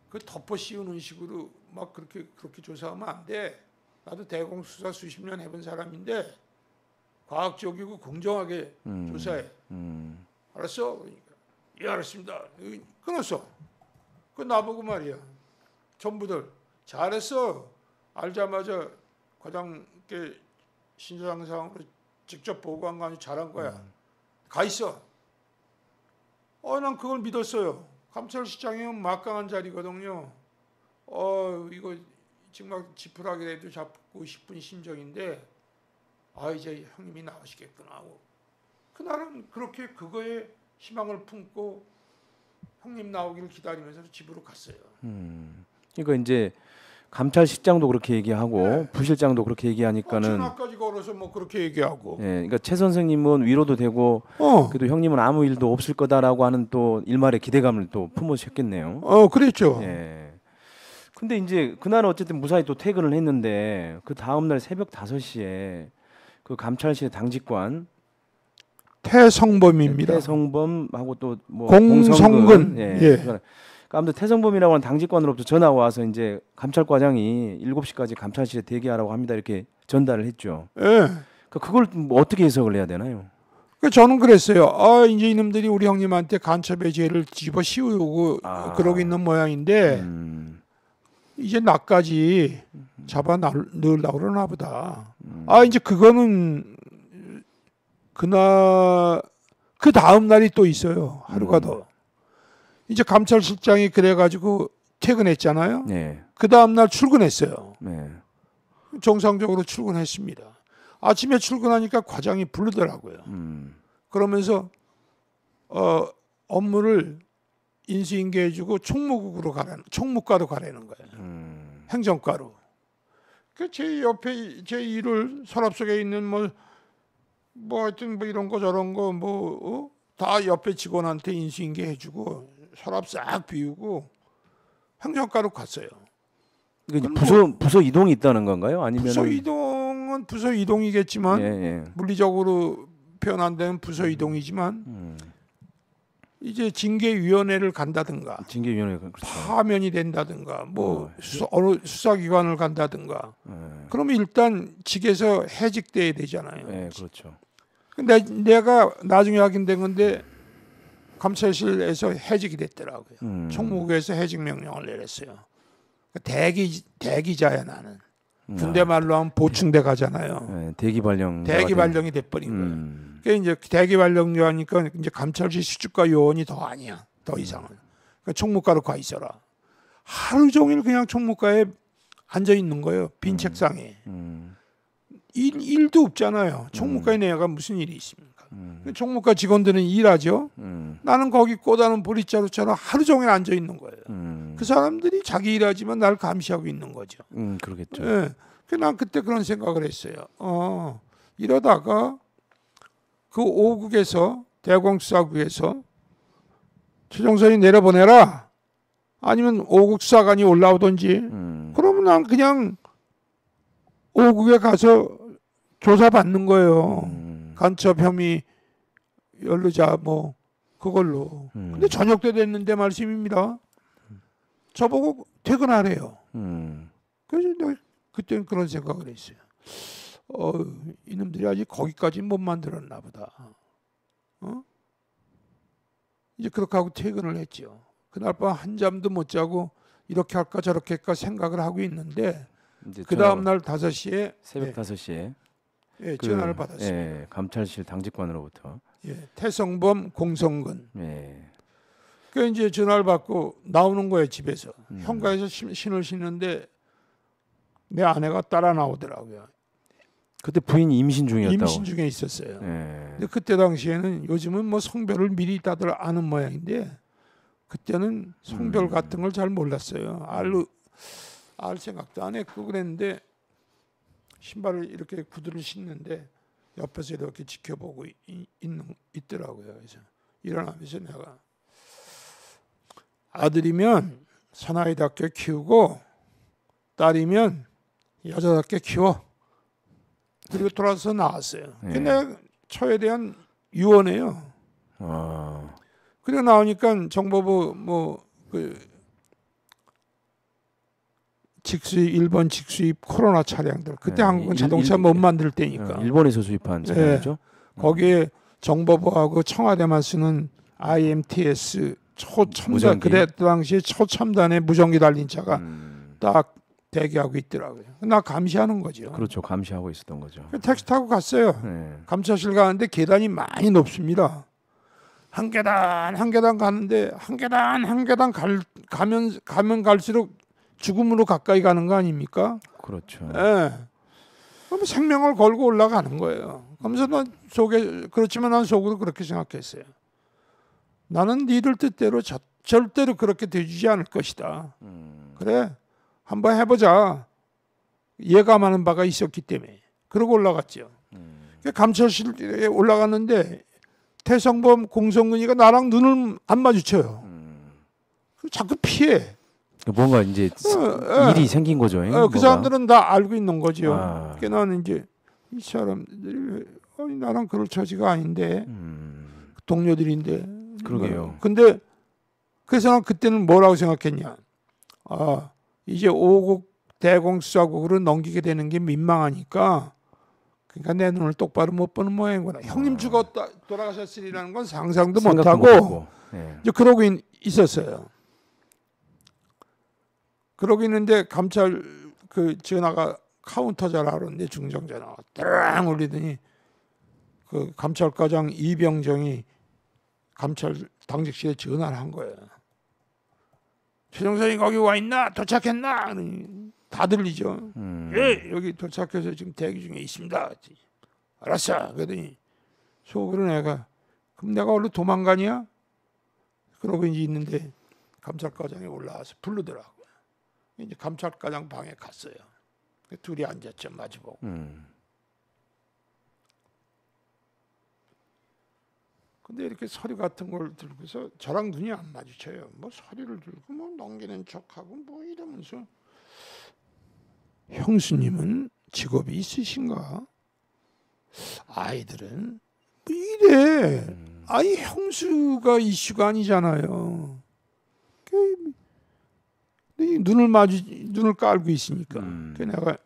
그 덮어 씌우는 식으로 막 그렇게 조사하면 안 돼. 나도 대공수사 수십 년 해본 사람인데 과학적이고 공정하게 조사해. 알았어? 그러니까 예 알았습니다. 끊었어. 그 나보고 말이야. 전부들 잘했어. 알자마자 과장께 신상상으로 직접 보고한 거 아니고 잘한 거야. 가 있어. 난 그걸 믿었어요. 감찰실장이면 막강한 자리거든요. 이거 정말 지푸라기라도 잡고 싶은 심정인데 이제 형님이 나오시겠구나 하고 그날은 그렇게 그거에 희망을 품고 형님 나오기를 기다리면서 집으로 갔어요. 그러니까 이제 감찰실장도 그렇게 얘기하고 네. 부실장도 그렇게 얘기하니까는 전화까지 걸어서 뭐 그렇게 얘기하고. 예, 그러니까 최 선생님은 위로도 되고 그래도 형님은 아무 일도 없을 거다라고 하는 또 일말의 기대감을 또 품으셨겠네요. 그랬죠. 예. 근데 이제 그날은 어쨌든 무사히 또 퇴근을 했는데 그 다음 날 새벽 5시에 그 감찰실의 당직관 태성범입니다. 태성범하고 또 뭐 공성근. 예. 아무튼 태성범이라고 하는 당직관으로부터 전화가 와서 이제 감찰과장이 7시까지 감찰실에 대기하라고 합니다. 이렇게 전달을 했죠. 예. 그걸 뭐 어떻게 해석을 해야 되나요? 저는 그랬어요. 이제 이놈들이 우리 형님한테 간첩의 죄를 집어 씌우고 그러고 있는 모양인데 이제 나까지 잡아 넣으려고 그러나 보다. 이제 그거는 그날 그 다음 날이 또 있어요. 하루가 더. 이제 감찰실장이 그래가지고 퇴근했잖아요. 네. 그 다음 날 출근했어요. 네. 정상적으로 출근했습니다. 아침에 출근하니까 과장이 부르더라고요. 그러면서 업무를 인수인계해주고 총무과로 가라는 거예요. 행정과로. 제 옆에 제 일을 서랍 속에 있는 뭐 하여튼 뭐 이런 거 저런 거 다 옆에 직원한테 인수인계해주고 서랍 싹 비우고 행정과로 갔어요. 그러니까 부서 이동이 있다는 건가요? 아니면 부서 이동은 부서 이동이겠지만 예. 물리적으로 표현 안 되는 부서 이동이지만 이제 징계위원회를 간다든가 징계위원회 그렇죠. 파면이 된다든가 어느 수사기관을 간다든가 그러면 일단 직에서 해직돼야 되잖아요. 네, 그렇죠. 근데 내가 나중에 확인된 건데 감찰실에서 해직이 됐더라고요. 총무부에서 해직 명령을 내렸어요. 대기자야 나는. 군대 말로 하면 보충대 가잖아요. 네, 대기 발령이 돼버린 거예요. 그러니까 이제 대기 발령료 하니까 이제 감찰실 수주과 요원이 더 아니야. 더 이상은. 그러니까 총무과로 가 있어라. 하루 종일 그냥 총무과에 앉아 있는 거예요. 빈 책상에. 일도 없잖아요. 총무과에 내가 무슨 일이 있습니까? 총무과 직원들은 일하죠. 나는 거기 꼬다는 보리자루처럼 하루 종일 앉아 있는 거예요. 그 사람들이 자기 일하지만 날 감시하고 있는 거죠. 그러겠죠. 예. 난 그때 그런 생각을 했어요. 이러다가 그 5국에서 대공수사국에서 최종선이 내려보내라. 아니면 5국 수사관이 올라오든지. 그러면 난 그냥 5국에 가서 조사받는 거예요. 간첩 혐의 연루자 그걸로. 근데 저녁 때 됐는데 말씀입니다. 저보고 퇴근하래요. 그래서 내가 그때는 그런 생각을 했어요. 이놈들이 아직 거기까지 못 만들었나 보다. 이제 그렇게 하고 퇴근을 했죠. 그날 밤 한잠도 못 자고 이렇게 할까 저렇게 할까 생각을 하고 있는데 그 다음 날 5시에 새벽 5시에 전화를 받았습니다. 예, 감찰실 당직관으로부터. 태성범 공성근. 예. 그 이제 전화를 받고 나오는 거예요 집에서. 현관에서 신을 신는데 내 아내가 따라 나오더라고요. 그때 부인이 임신 중이었다고. 임신 중에 있었어요. 예. 근데 그때 당시에는 요즘은 성별을 미리 다들 아는 모양인데 그때는 성별 같은 걸 잘 몰랐어요. 알 생각도 안 했고 그랬는데 신발을 이렇게 구두를 신는데 옆에서 이렇게 지켜보고 있더라고요. 그래서 일어나면서 내가 아들이면 사나이답게 키우고 딸이면 여자답게 키워. 그리고 돌아서 나왔어요. 예. 근데 처에 대한 유언이에요. 아, 그리고 나오니까 정보부 뭐그 직수입 일본 직수입 코로나 차량들 그때 예. 한국은 자동차 못 만들 때니까 일본에서 수입한 차량이죠. 거기에 정보부하고 청와대만 쓰는 IMTS 초첨단 무전기. 그때 당시에 초첨단의 무전기 달린 차가 딱 대기하고 있더라고요. 나 감시하는 거죠. 그렇죠. 감시하고 있었던 거죠. 택시 타고 갔어요. 예. 감찰실 가는데 계단이 많이 높습니다. 한 계단 한 계단 가는데 한 계단 가면 갈수록 죽음으로 가까이 가는 거 아닙니까? 그렇죠. 예. 그럼 생명을 걸고 올라가는 거예요. 그러면서 그렇지만 난 속으로 그렇게 생각했어요. 나는 니들 뜻대로 절대로 그렇게 되주지 않을 것이다. 그래, 한번 해보자. 예감하는 바가 있었기 때문에. 그러고 올라갔죠. 감찰실에 올라갔는데 태성범 공성근이가 나랑 눈을 안 마주쳐요. 자꾸 피해. 뭔가 이제 일이 생긴 거죠. 그 뭐가. 사람들은 다 알고 있는 거죠. 아. 그러니까 나는 이제 이 사람들이 나랑 그럴 처지가 아닌데 동료들인데. 그러게요. 근데 그래서 난 그때는 뭐라고 생각했냐. 아, 이제 5국 대공수사국으로 넘기게 되는 게 민망하니까 그러니까 내 눈을 똑바로 못 보는 모양이구나. 형님 죽었다 돌아가셨으리라는 건 상상도 못하고 예. 이제 그러고 있었어요. 그러고 있는데 감찰 그 전화가 카운터 전화로는데 중정 전화가 따랑 울리더니 그 감찰과장 이병정이 감찰 당직실에 전화를 한 거예요. 최정선이 거기 와 있나? 도착했나? 다 들리죠. 예, 여기 도착해서 지금 대기 중에 있습니다. 알았어. 그러더니 속으로 내가 그럼 내가 얼른 도망가냐? 그러고 이제 있는데 감찰과장이 올라와서 부르더라고요. 이제 감찰과장 방에 갔어요. 둘이 앉았죠, 마주보고. 근데 이렇게 서류 같은 걸 들고서 저랑 눈이 안 마주쳐요. 뭐 서류를 들고 뭐 넘기는 척하고 뭐 이러면서 형수님은 직업이 있으신가? 아이들은 뭐 이래. 아이 형수가 이슈가 아니잖아요. 눈을 깔고 있으니까. 내가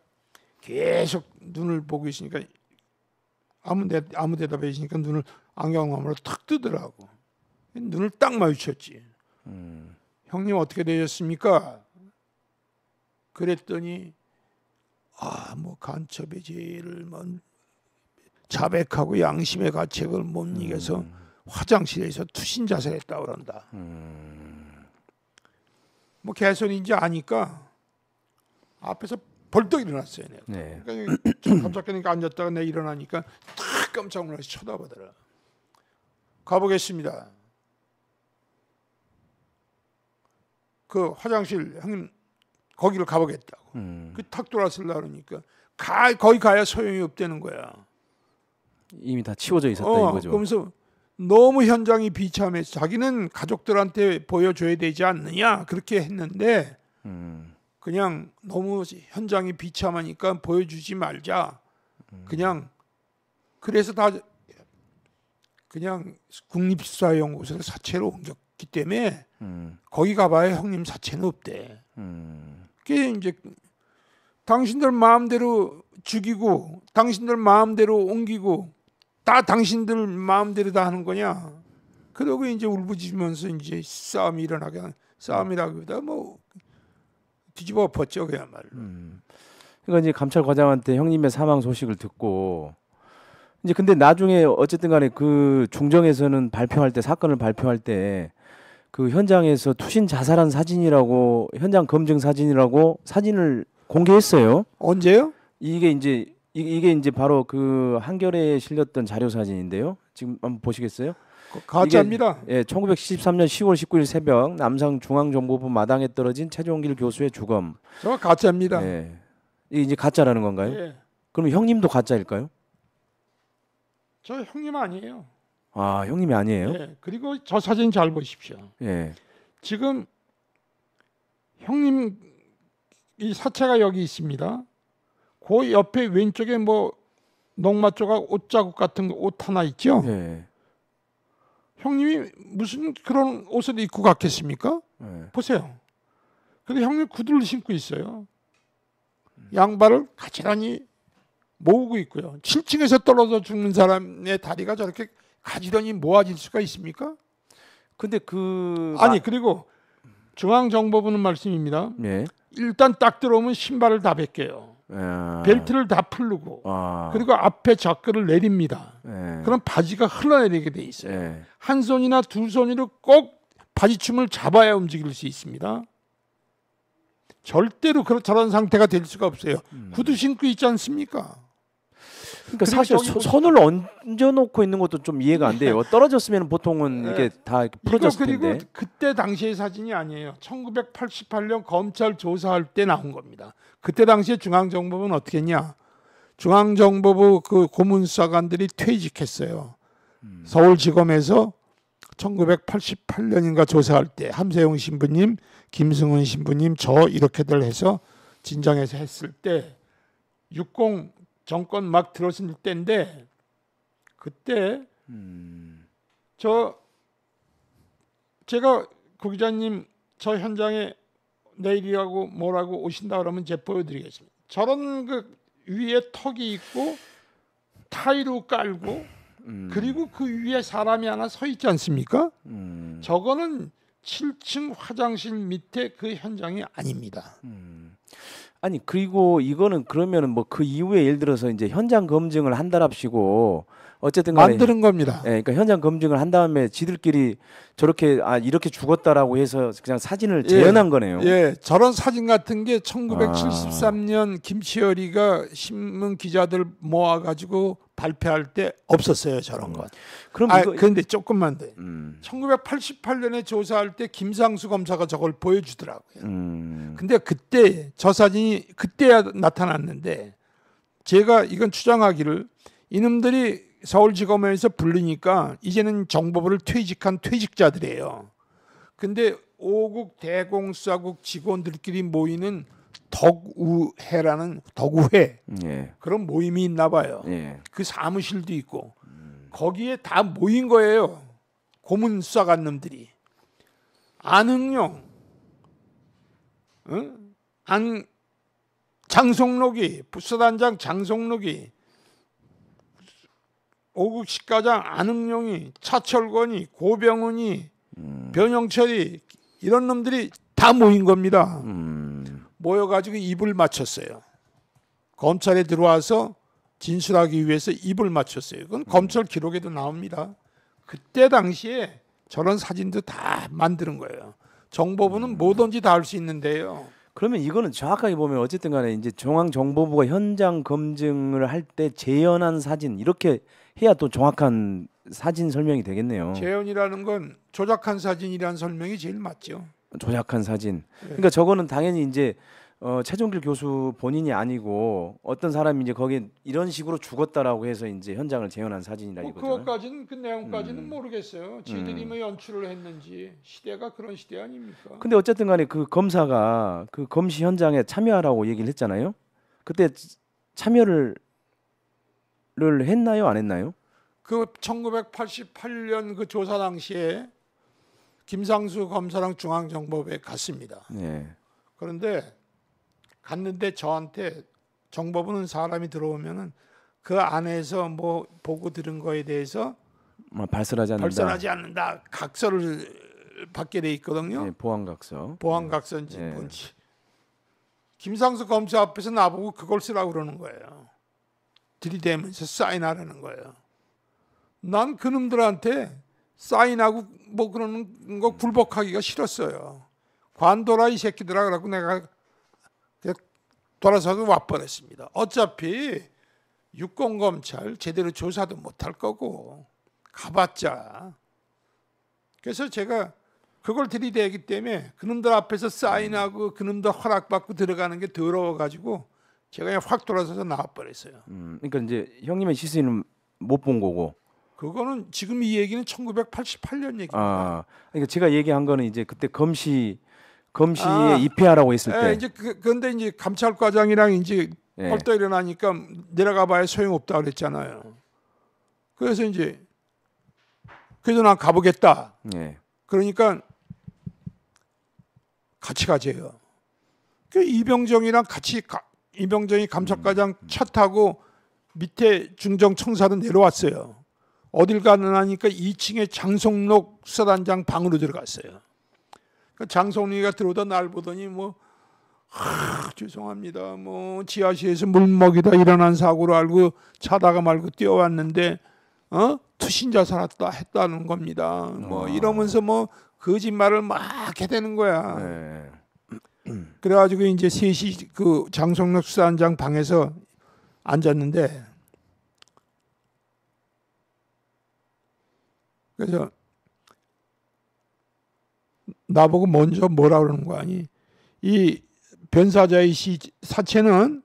계속 눈을 보고 있으니까 아무 대답해 주니까 눈을 안경화면으로 탁 뜨더라고. 눈을 딱 마주쳤지. 형님 어떻게 되셨습니까? 그랬더니 뭐 간첩의 죄를 뭐 자백하고 양심의 가책을 못 이겨서 화장실에서 투신 자살했다 그런다. 뭐 개선인지 아니까 앞에서 벌떡 일어났어요. 내가. 네. 그러니까 깜짝이니까 앉았다가 내가 일어나니까 탁 깜짝 놀라서 쳐다보더라. 가보겠습니다. 그 화장실 형님 거기를 가보겠다고. 그 탁 돌아서려고 그러니까 거기 가야 소용이 없다는 거야. 이미 다 치워져 있었다 이거죠. 그러면서 너무 현장이 비참해서 자기는 가족들한테 보여줘야 되지 않느냐 그렇게 했는데 그냥 너무 현장이 비참하니까 보여주지 말자. 그냥 그래서 다 그냥 국립수사연구소로 사체로 옮겼기 때문에 거기 가봐야 형님 사체는 없대. 그게 이제 당신들 마음대로 죽이고 당신들 마음대로 옮기고 다 당신들 마음대로 다 하는 거냐? 그러고 이제 울부짖으면서 이제 싸움이 일어나게 싸움이라기보다 뭐 뒤집어 엎었죠 그야말로. 그러니까 이제 감찰과장한테 형님의 사망 소식을 듣고 이제 근데 나중에 어쨌든 간에 그 중정에서는 발표할 때 사건을 발표할 때 그 현장에서 투신 자살한 사진이라고 현장 검증 사진이라고 사진을 공개했어요. 언제요? 이게 이제 바로 그 한겨레에 실렸던 자료 사진인데요. 지금 한번 보시겠어요? 가짜입니다. 예, 1973년 10월 19일 새벽 남상 중앙정보부 마당에 떨어진 최종길 교수의 주검. 저 가짜입니다. 예. 이게 이제 가짜라는 건가요? 예. 그럼 형님도 가짜일까요? 저 형님 아니에요. 아, 형님이 아니에요? 예. 그리고 저 사진 잘 보십시오. 예. 지금 형님 이 사체가 여기 있습니다. 그 옆에 왼쪽에 뭐 녹마 조각 옷자국 같은 옷 하나 있죠. 예. 형님이 무슨 그런 옷을 입고 갔겠습니까? 예. 보세요. 근데 형님 구두를 신고 있어요. 양발을 가지런히 모으고 있고요. 7층에서 떨어져 죽는 사람의 다리가 저렇게 가지런히 모아질 수가 있습니까? 근데 아니 그리고 중앙정보부는 말씀입니다. 예. 일단 딱 들어오면 신발을 다 벗겨요. 벨트를 다 풀르고 그리고 앞에 자크를 내립니다. 그럼 바지가 흘러내리게 돼 있어요. 한 손이나 두 손으로 꼭 바지춤을 잡아야 움직일 수 있습니다. 절대로 저런 상태가 될 수가 없어요. 구두 신고 있지 않습니까? 그러니까 사실 손을 얹어놓고 있는 것도 좀 이해가 안 돼요. 떨어졌으면 보통은 이게 다 풀어졌을 텐데. 그리고 그때 당시의 사진이 아니에요. 1988년 검찰 조사할 때 나온 겁니다. 그때 당시에 중앙정보부는 어떻게 했냐? 중앙정보부 그 고문수사관들이 퇴직했어요. 서울지검에서 1988년인가 조사할 때 함세용 신부님, 김승훈 신부님 저 이렇게들 해서 진정해서 했을 때 60 정권 막 들어섰을 때인데 그때 제가 구 기자님 저 현장에 내일이라고 뭐라고 오신다 그러면 제가 보여드리겠습니다. 저런 그 위에 턱이 있고 타일로 깔고 그리고 그 위에 사람이 하나 서 있지 않습니까? 저거는 7층 화장실 밑에 그 현장이 아닙니다. 아니 그리고 이거는 그러면은 뭐 그 이후에 예를 들어서 이제 현장 검증을 한다랍시고 어쨌든 간에 만드는 겁니다. 예, 그러니까 현장 검증을 한 다음에 지들끼리 저렇게 이렇게 죽었다라고 해서 그냥 사진을 재현한 거네요. 예, 저런 사진 같은 게 1973년 김치열이가 신문 기자들 모아가지고 발표할 때 없었어요, 저런 것. 그럼 그런데 조금만 돼. 1988년에 조사할 때 김상수 검사가 저걸 보여주더라고요. 근데 그때 저 사진이 그때야 나타났는데 제가 이건 추정하기를 이놈들이 서울지검에서 부르니까 이제는 정보부를 퇴직한 퇴직자들이에요. 근데 5국 대공수사국 직원들끼리 모이는 덕우회라는 덕우회 그런 모임이 있나 봐요. 그 사무실도 있고 거기에 다 모인 거예요. 고문 수사관 놈들이. 안흥용, 장성록이 부사단장 장성록이 5국 식과장 안흥용이 차철권이 고병훈이 변영철이 이런 놈들이 다 모인 겁니다. 모여가지고 입을 맞췄어요. 검찰에 들어와서 진술하기 위해서 입을 맞췄어요. 그건 검찰 기록에도 나옵니다. 그때 당시에 저런 사진도 다 만드는 거예요. 정보부는 뭐든지 다 할 수 있는데요. 그러면 이거는 정확하게 보면 어쨌든 간에 이제 중앙정보부가 현장 검증을 할 때 재현한 사진 이렇게 해야 또 정확한 사진 설명이 되겠네요. 재현이라는 건 조작한 사진이라는 설명이 제일 맞죠. 조작한 사진. 그러니까 저거는 당연히 이제 최종길 교수 본인이 아니고 어떤 사람이 이제 거기 이런 식으로 죽었다라고 해서 이제 현장을 재현한 사진이라 이거죠. 그것까지는 그 내용까지는 모르겠어요. 지들이 뭐 연출을 했는지 시대가 그런 시대 아닙니까? 근데 어쨌든 간에 그 검사가 그 검시 현장에 참여하라고 얘기를 했잖아요. 그때 참여를 했나요, 안 했나요? 그 1988년 그 조사 당시에 김상수 검사랑 중앙정보부에 갔습니다. 그런데 갔는데 저한테 정보부는 사람이 들어오면은 그 안에서 뭐 보고 들은 거에 대해서 발설하지 않는다. 각서를 받게 돼 있거든요. 보안각서. 보안각서인지 뭔지. 김상수 검사 앞에서 나보고 그걸 쓰라고 그러는 거예요. 들이대면서 사인하라는 거예요. 난 그놈들한테 사인하고 뭐 그러는 거 굴복하기가 싫었어요. 관둬라 이 새끼들아 그러고 내가 돌아서서 와버렸습니다. 어차피 육공검찰 제대로 조사도 못할 거고 가봤자. 그래서 제가 그걸 들이대기 때문에 그놈들 앞에서 사인하고 그놈들 허락받고 들어가는 게 더러워가지고 제가 그냥 확 돌아서서 나와버렸어요. 그러니까 이제 형님의 시선은 못 본 거고. 그거는 지금 이 얘기는 1988년 얘기입니다. 그러니까 제가 얘기한 거는 이제 그때 검시에 입회하라고 했을 때. 이제 그런데 이제 감찰과장이랑 이제 예. 벌떡 일어나니까 내려가 봐야 소용없다 그랬잖아요. 그래서 이제 그래도 난 가보겠다. 예. 그러니까 같이 가재요. 그 이병정이랑 같이 이병정이 감찰과장 차 타고 밑에 중정청사로 내려왔어요. 어딜 가느냐니까 2층에 장성록 수사단장 방으로 들어갔어요. 그 장성록이가 들어오다 날 보더니 뭐 죄송합니다. 뭐 지하실에서 물 먹이다 일어난 사고로 알고 자다가 말고 뛰어왔는데 투신자 살았다 했다는 겁니다. 뭐 이러면서 뭐 거짓말을 막 해대는 거야. 예. 그래가지고 이제 셋이 그 장성록 수사단장 방에서 앉았는데 그래서 나보고 먼저 뭐라 그러는 거 아니? 이 변사자의 사체는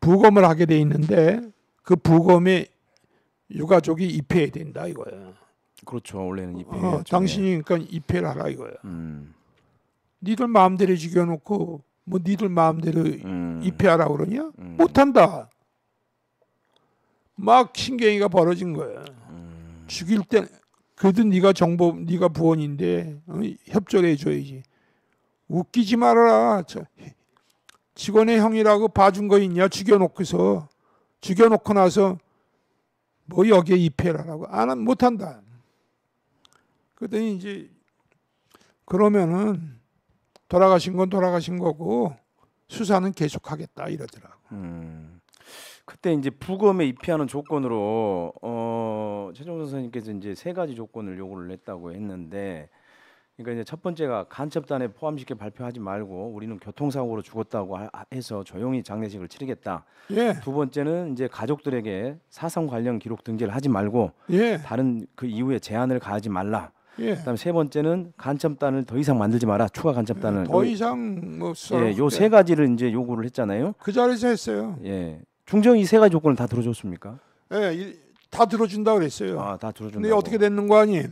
부검을 하게 돼 있는데 그 부검에 유가족이 입회해야 된다 이거야. 그렇죠. 원래는 입회. 당신이 그러니까 입회를 하라 이거야. 니들 마음대로 죽여놓고 뭐 니들 마음대로 입회하라 그러냐? 못한다. 막 신경이가 벌어진 거야. 죽일 때 그래도 네가 부원인데 협조를 해줘야지. 웃기지 말아라. 직원의 형이라고 봐준 거 있냐? 죽여놓고 나서 뭐 여기에 입회를 하라고. 안 못한다. 그랬더니 이제 그러면은 돌아가신 건 돌아가신 거고 수사는 계속하겠다 이러더라고. 그때 이제 부검에 입회하는 조건으로 최종선 선생님께서 이제 3가지 조건을 요구를 했다고 했는데, 그러니까 이제 첫 번째가 간첩단에 포함시켜 발표하지 말고 우리는 교통사고로 죽었다고 해서 조용히 장례식을 치르겠다. 예. 두 번째는 이제 가족들에게 사상 관련 기록 등재를 하지 말고 예. 다른 그 이후에 제한을 가하지 말라. 예. 그다음에 세 번째는 간첩단을 더 이상 만들지 마라. 추가 간첩단을. 더 이상 뭐 예, 요 3가지를 이제 요구를 했잖아요. 그 자리에서 했어요. 예. 중정이 3가지 조건을 다 들어줬습니까? 예, 다 들어준다 그랬어요. 아, 다 들어준다. 근데 어떻게 됐는 거 아니?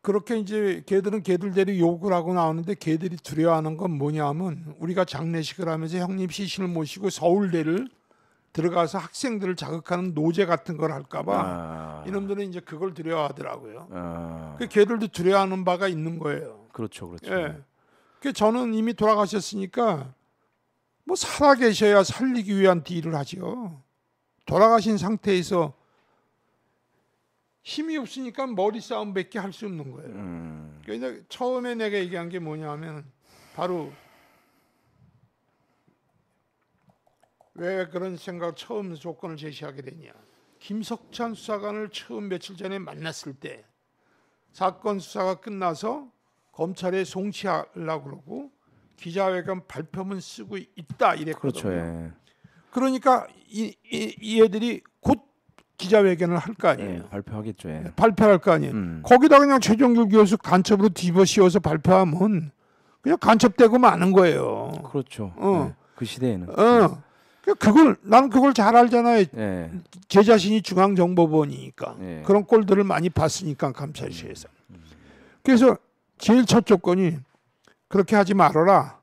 그렇게 이제 걔들은 걔들대로 욕을 하고 나오는데 걔들이 두려워하는 건 뭐냐면 우리가 장례식을 하면서 형님 시신을 모시고 서울대를 들어가서 학생들을 자극하는 노제 같은 걸 할까봐 이놈들은 이제 그걸 두려워하더라고요. 그 걔들도 두려워하는 바가 있는 거예요. 그렇죠, 그렇죠. 예. 그 저는 이미 돌아가셨으니까 뭐 살아 계셔야 살리기 위한 딜을 하죠. 돌아가신 상태에서 힘이 없으니까 머리 싸움밖에 할 수 없는 거예요. 그래서 처음에 내가 얘기한 게 뭐냐면 바로 왜 그런 생각 처음 조건을 제시하게 되냐. 김석찬 수사관을 처음 며칠 전에 만났을 때 사건 수사가 끝나서 검찰에 송치하려고 그러고 기자회견 발표문 쓰고 있다 이랬거든요. 그렇죠. 예. 그러니까 이 애들이 곧 기자회견을 할 거 아니에요. 예, 발표하겠죠. 예. 발표할 거 아니에요. 거기다 그냥 최종길 교수 간첩으로 뒤집어 씌워서 발표하면 그냥 간첩되고 마는 거예요. 그렇죠. 예. 그 시대에는. 나는 그걸 잘 알잖아요. 예. 제 자신이 중앙정보원이니까 예. 그런 꼴들을 많이 봤으니까 감찰실에서. 그래서 제일 첫 조건이 그렇게 하지 말아라.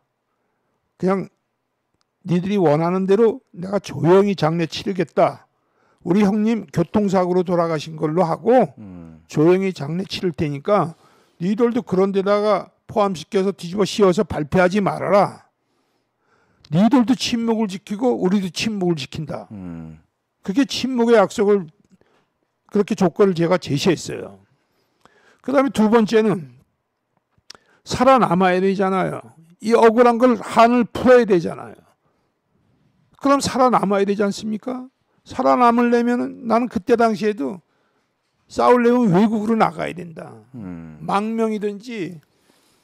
그냥 니들이 원하는 대로 내가 조용히 장례 치르겠다. 우리 형님 교통사고로 돌아가신 걸로 하고 조용히 장례 치를 테니까 니들도 그런 데다가 포함시켜서 뒤집어 씌워서 발표하지 말아라. 니들도 침묵을 지키고 우리도 침묵을 지킨다. 그게 침묵의 약속을 그렇게 조건을 제가 제시했어요. 그 다음에 두 번째는 살아남아야 되잖아요. 이 억울한 걸 한을 풀어야 되잖아요. 그럼 살아남아야 되지 않습니까? 살아남으려면 나는 그때 당시에도 싸우려면 외국으로 나가야 된다. 망명이든지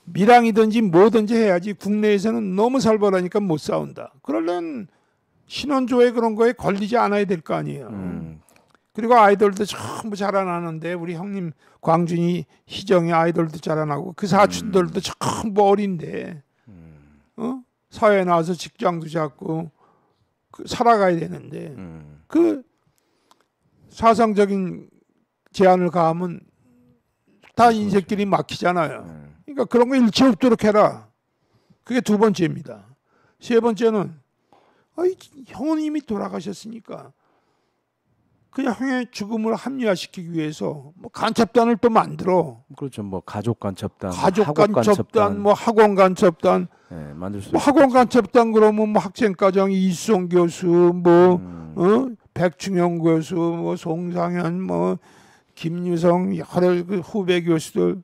밀항이든지 뭐든지 해야지 국내에서는 너무 살벌하니까 못 싸운다. 그러려면 신원조회 그런 거에 걸리지 않아야 될 거 아니에요. 그리고 아이돌도 전부 자라나는데 우리 형님 광준이 희정이 아이돌도 자라나고 그 사촌들도 전부 어린데 사회에 나와서 직장도 잡고 살아가야 되는데 그 사상적인 제한을 가하면 다 인생길이 막히잖아요. 그러니까 그런 거 일체 없도록 해라. 그게 두 번째입니다. 세 번째는 형은 이미 돌아가셨으니까 그냥 형의 죽음을 합리화시키기 위해서 뭐 간첩단을 또 만들어. 그렇죠. 뭐 가족 간첩단, 가족 학업 간첩단, 뭐 학원 간첩단. 네, 만들 수 뭐 있죠. 학원 간첩단 그러면 뭐 학생과장 이수성 교수, 뭐 백충영 교수, 뭐 송상현, 뭐 김유성 여러 그 후배 교수들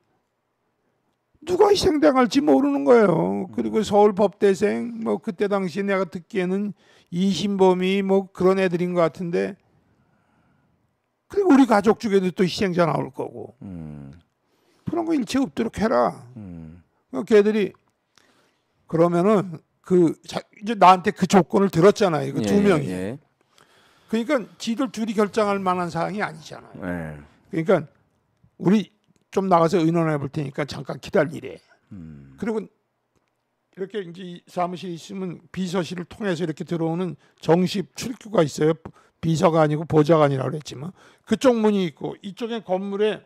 누가 희생당할지 모르는 거예요. 그리고 서울 법대생 뭐 그때 당시 내가 듣기에는 이신범이 뭐 그런 애들인 것 같은데. 그리고 우리 가족 중에도 또 희생자 나올 거고 그런 거 일체 없도록 해라. 걔들이 그러면은 이제 나한테 그 조건을 들었잖아요. 그 두 명이. 예. 그러니까 지들 둘이 결정할 만한 사항이 아니잖아요. 예. 그러니까 우리 좀 나가서 의논해 볼 테니까 잠깐 기다리래. 그리고 이렇게 이제 사무실 있으면 비서실을 통해서 이렇게 들어오는 정식 출입구가 있어요. 비서가 아니고 보좌관이라고 그랬지만 그쪽 문이 있고 이쪽에 건물에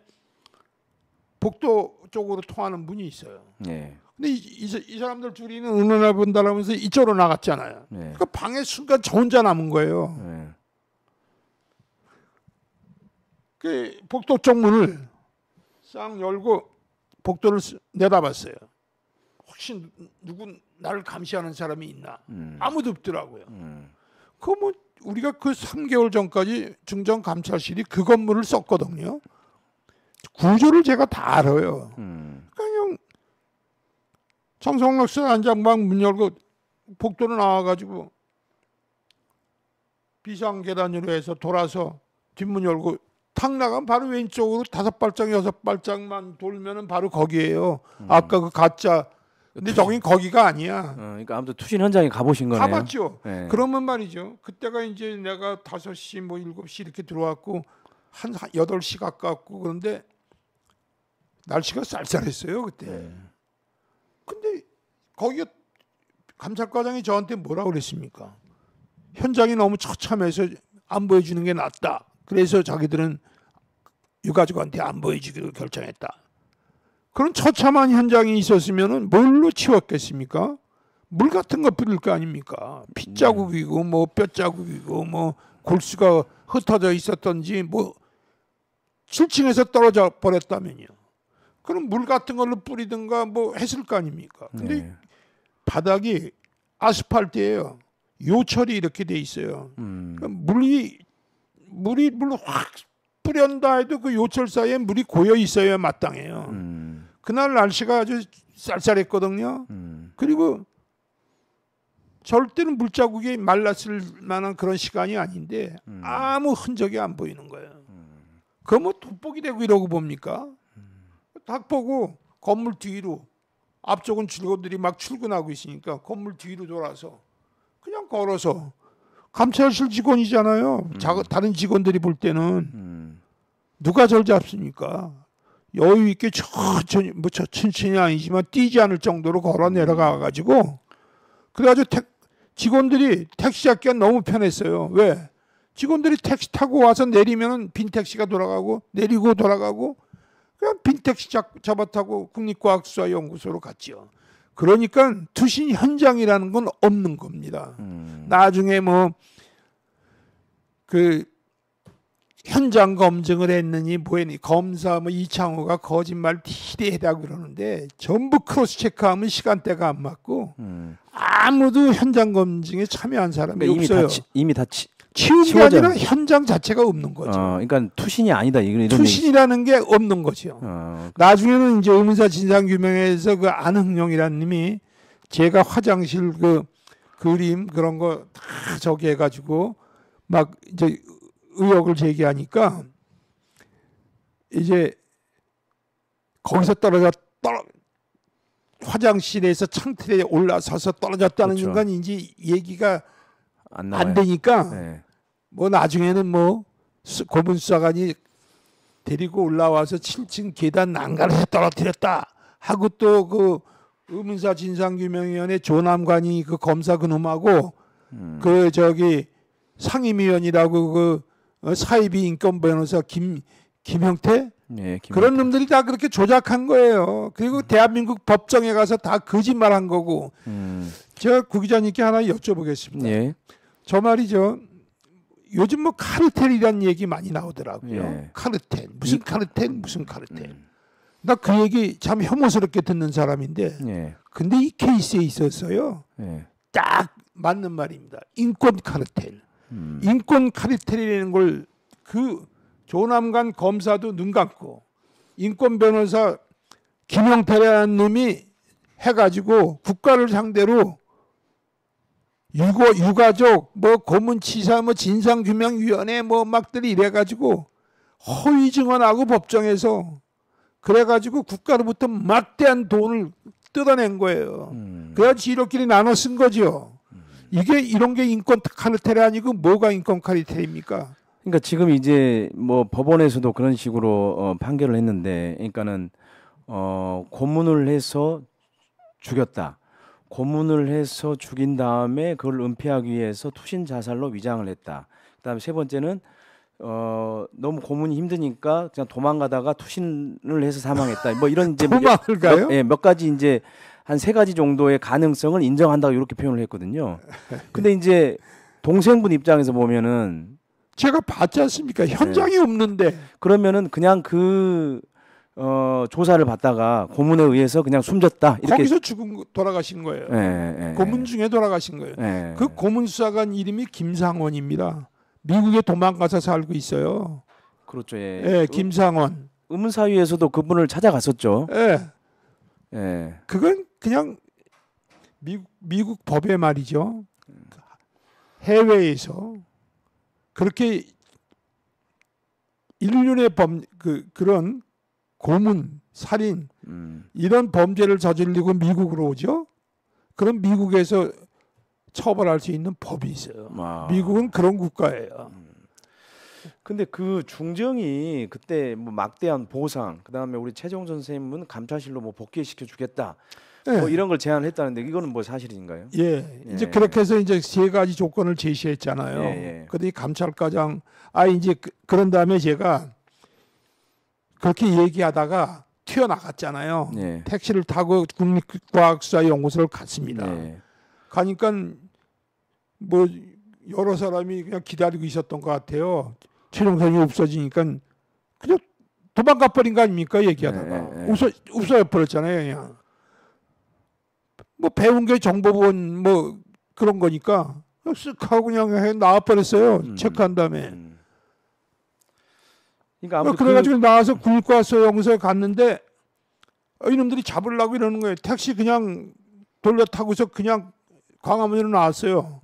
복도 쪽으로 통하는 문이 있어요. 예. 근데 이 사람들 둘이는 의논해 본다라면서 이쪽으로 나갔잖아요. 예. 그 방에 순간 저 혼자 남은 거예요. 예. 그 복도 쪽 문을 싹 열고 복도를 내다봤어요. 혹시 누구 나를 감시하는 사람이 있나? 아무도 없더라고요. 그 뭐 우리가 그 3개월 전까지 중정감찰실이 그 건물을 썼거든요. 구조를 제가 다 알아요. 그냥 정성락 안장방 문 열고 복도로 나와가지고 비상계단으로 해서 돌아서 뒷문 열고 탁 나가면 바로 왼쪽으로 5발짝 6발짝만 돌면은 바로 거기에요. 아까 그 가짜. 근데 저긴 거기가 아니야. 그러니까 아무튼 투신 현장에 가보신 거네요. 가봤죠. 네. 그러면 말이죠. 그때가 이제 내가 5시 뭐 7시 이렇게 들어왔고 한 8시 가깝고 그런데 날씨가 쌀쌀했어요 그때. 근데 거기 감찰과장이 저한테 뭐라 그랬습니까? 현장이 너무 처참해서 안 보여주는 게 낫다. 그래서 자기들은 유가족한테 안 보여주기로 결정했다. 그런 처참한 현장이 있었으면은 뭘로 치웠겠습니까? 물 같은 거 뿌릴 거 아닙니까? 피 자국이고 뭐 뼈 자국이고 뭐 골수가 흩어져 있었던지 뭐 7층에서 떨어져 버렸다면요. 그럼 물 같은 걸로 뿌리든가 뭐 했을 거 아닙니까? 근데 바닥이 아스팔트예요. 요철이 이렇게 돼 있어요. 그러니까 물이 확 뿌렸다 해도 그 요철 사이에 물이 고여 있어야 마땅해요. 그날 날씨가 아주 쌀쌀했거든요. 그리고 절대로 물자국이 말랐을 만한 그런 시간이 아닌데 아무 흔적이 안 보이는 거예요. 그거 뭐 돋보기 되고 이러고 봅니까? 딱 보고 건물 뒤로 앞쪽은 직원들이 막 출근하고 있으니까 건물 뒤로 돌아서 그냥 걸어서 감찰실 직원이잖아요. 다른 직원들이 볼 때는 누가 절 잡습니까? 여유 있게 천천히 뭐 천천히 아니지만 뛰지 않을 정도로 걸어 내려가 가지고 그래가지고 직원들이 택시 잡기가 너무 편했어요. 왜? 직원들이 택시 타고 와서 내리면 빈 택시가 돌아가고 내리고 돌아가고 그냥 빈 택시 잡아 타고 국립과학수사연구소로 갔죠. 그러니까 투신 현장이라는 건 없는 겁니다. 나중에 뭐 그 현장 검증을 했느니 뭐했니 검사 뭐 이창호가 거짓말 티대하다고 그러는데 전부 크로스 체크하면 시간대가 안 맞고 아무도 현장 검증에 참여한 사람이 그러니까 없어요. 이미 다 치운 게 아니라 현장 자체가 없는 거죠. 그러니까 투신이 아니다 이런 투신이라는 게 없는 거죠. 나중에는 이제 의문사 진상규명에서 그 안흥룡이라는 님이 제가 화장실 그 그림 그런 거 다 저기 해가지고 막 이제 의혹을 제기하니까 이제 거기서 화장실에서 창틀에 올라서서 떨어졌다는 그렇죠. 순간 이제 얘기가 안 되니까 네. 뭐 나중에는 뭐 고문수사관이 데리고 올라와서 7층 계단 난간에서 떨어뜨렸다 하고 또 그 의문사 진상규명위원회 조남관이 그 검사 그놈하고 그 저기 상임위원이라고 그 사이비 인권 변호사 김형태 예, 그런 놈들이 다 그렇게 조작한 거예요. 그리고 대한민국 법정에 가서 다 거짓말한 거고. 제가 구 기자님께 하나 여쭤보겠습니다. 예. 저 말이죠. 요즘 뭐 카르텔이라는 얘기 많이 나오더라고요. 예. 카르텔 무슨 카르텔 무슨 카르텔. 나 그 얘기 참 혐오스럽게 듣는 사람인데. 예. 근데 이 케이스에 있었어요. 예. 딱 맞는 말입니다. 인권 카르텔. 인권 카르텔이라는 걸 그 조남관 검사도 눈 감고 인권 변호사 김용태라는 놈이 해가지고 국가를 상대로 유가족 뭐 고문치사 뭐 진상규명위원회 뭐 막들이 이래가지고 허위 증언하고 법정에서 그래가지고 국가로부터 막대한 돈을 뜯어낸 거예요. 그래서 지들끼리 나눠 쓴 거죠. 이게 이런 게 인권 카르텔이 아니고 뭐가 인권 카르텔입니까? 그러니까 지금 이제 뭐 법원에서도 그런 식으로 판결을 했는데, 그러니까는 고문을 해서 죽였다. 고문을 해서 죽인 다음에 그걸 은폐하기 위해서 투신 자살로 위장을 했다. 그다음에 세 번째는 너무 고문이 힘드니까 그냥 도망가다가 투신을 해서 사망했다. 뭐 이런 이제 도망을 가요? 몇 가지 이제 한 세 가지 정도의 가능성을 인정한다고 이렇게 표현을 했거든요. 근데 이제 동생분 입장에서 보면은 제가 봤지 않습니까? 현장이 없는데. 그러면은 그냥 그 조사를 받다가 고문에 의해서 그냥 숨졌다. 이렇게. 거기서 돌아가신 거예요. 고문 중에 돌아가신 거예요. 그 고문 수사관 이름이 김상원입니다. 미국에 도망가서 살고 있어요. 그렇죠. 김상원. 의문사위에서도 그분을 찾아갔었죠. 그건 그냥 미국 법에 말이죠. 해외에서 그렇게 인륜의 그런 고문, 살인 이런 범죄를 저지르고 미국으로 오죠. 그럼 미국에서 처벌할 수 있는 법이 있어요. 미국은 그런 국가예요. 근데 그 중정이 그때 뭐 막대한 보상, 그다음에 우리 최종 선생님은 감찰실로 뭐 복귀시켜 주겠다. 뭐 이런 걸 제안했다는데 이거는 뭐 사실인가요? 이제 그렇게 해서 이제 세 가지 조건을 제시했잖아요. 근데 이 감찰과장 이제 그런 다음에 제가 그렇게 얘기하다가 튀어나갔잖아요. 택시를 타고 국립과학수사연구소를 갔습니다. 가니까 뭐 여러 사람이 그냥 기다리고 있었던 것 같아요. 최종선이 없어지니까 그냥 도망가 버린 거 아닙니까? 얘기하다가 없어져 버렸잖아요. 그냥 뭐 배운 게 정보원 뭐 그런 거니까 쓱 하고 그냥 나와 버렸어요. 체크한 다음에. 그러니까 그래가지고 나와서 국립과학수사연구소에 갔는데 이놈들이 잡으려고 이러는 거예요. 택시 그냥 돌려 타고서 그냥 광화문으로 나왔어요.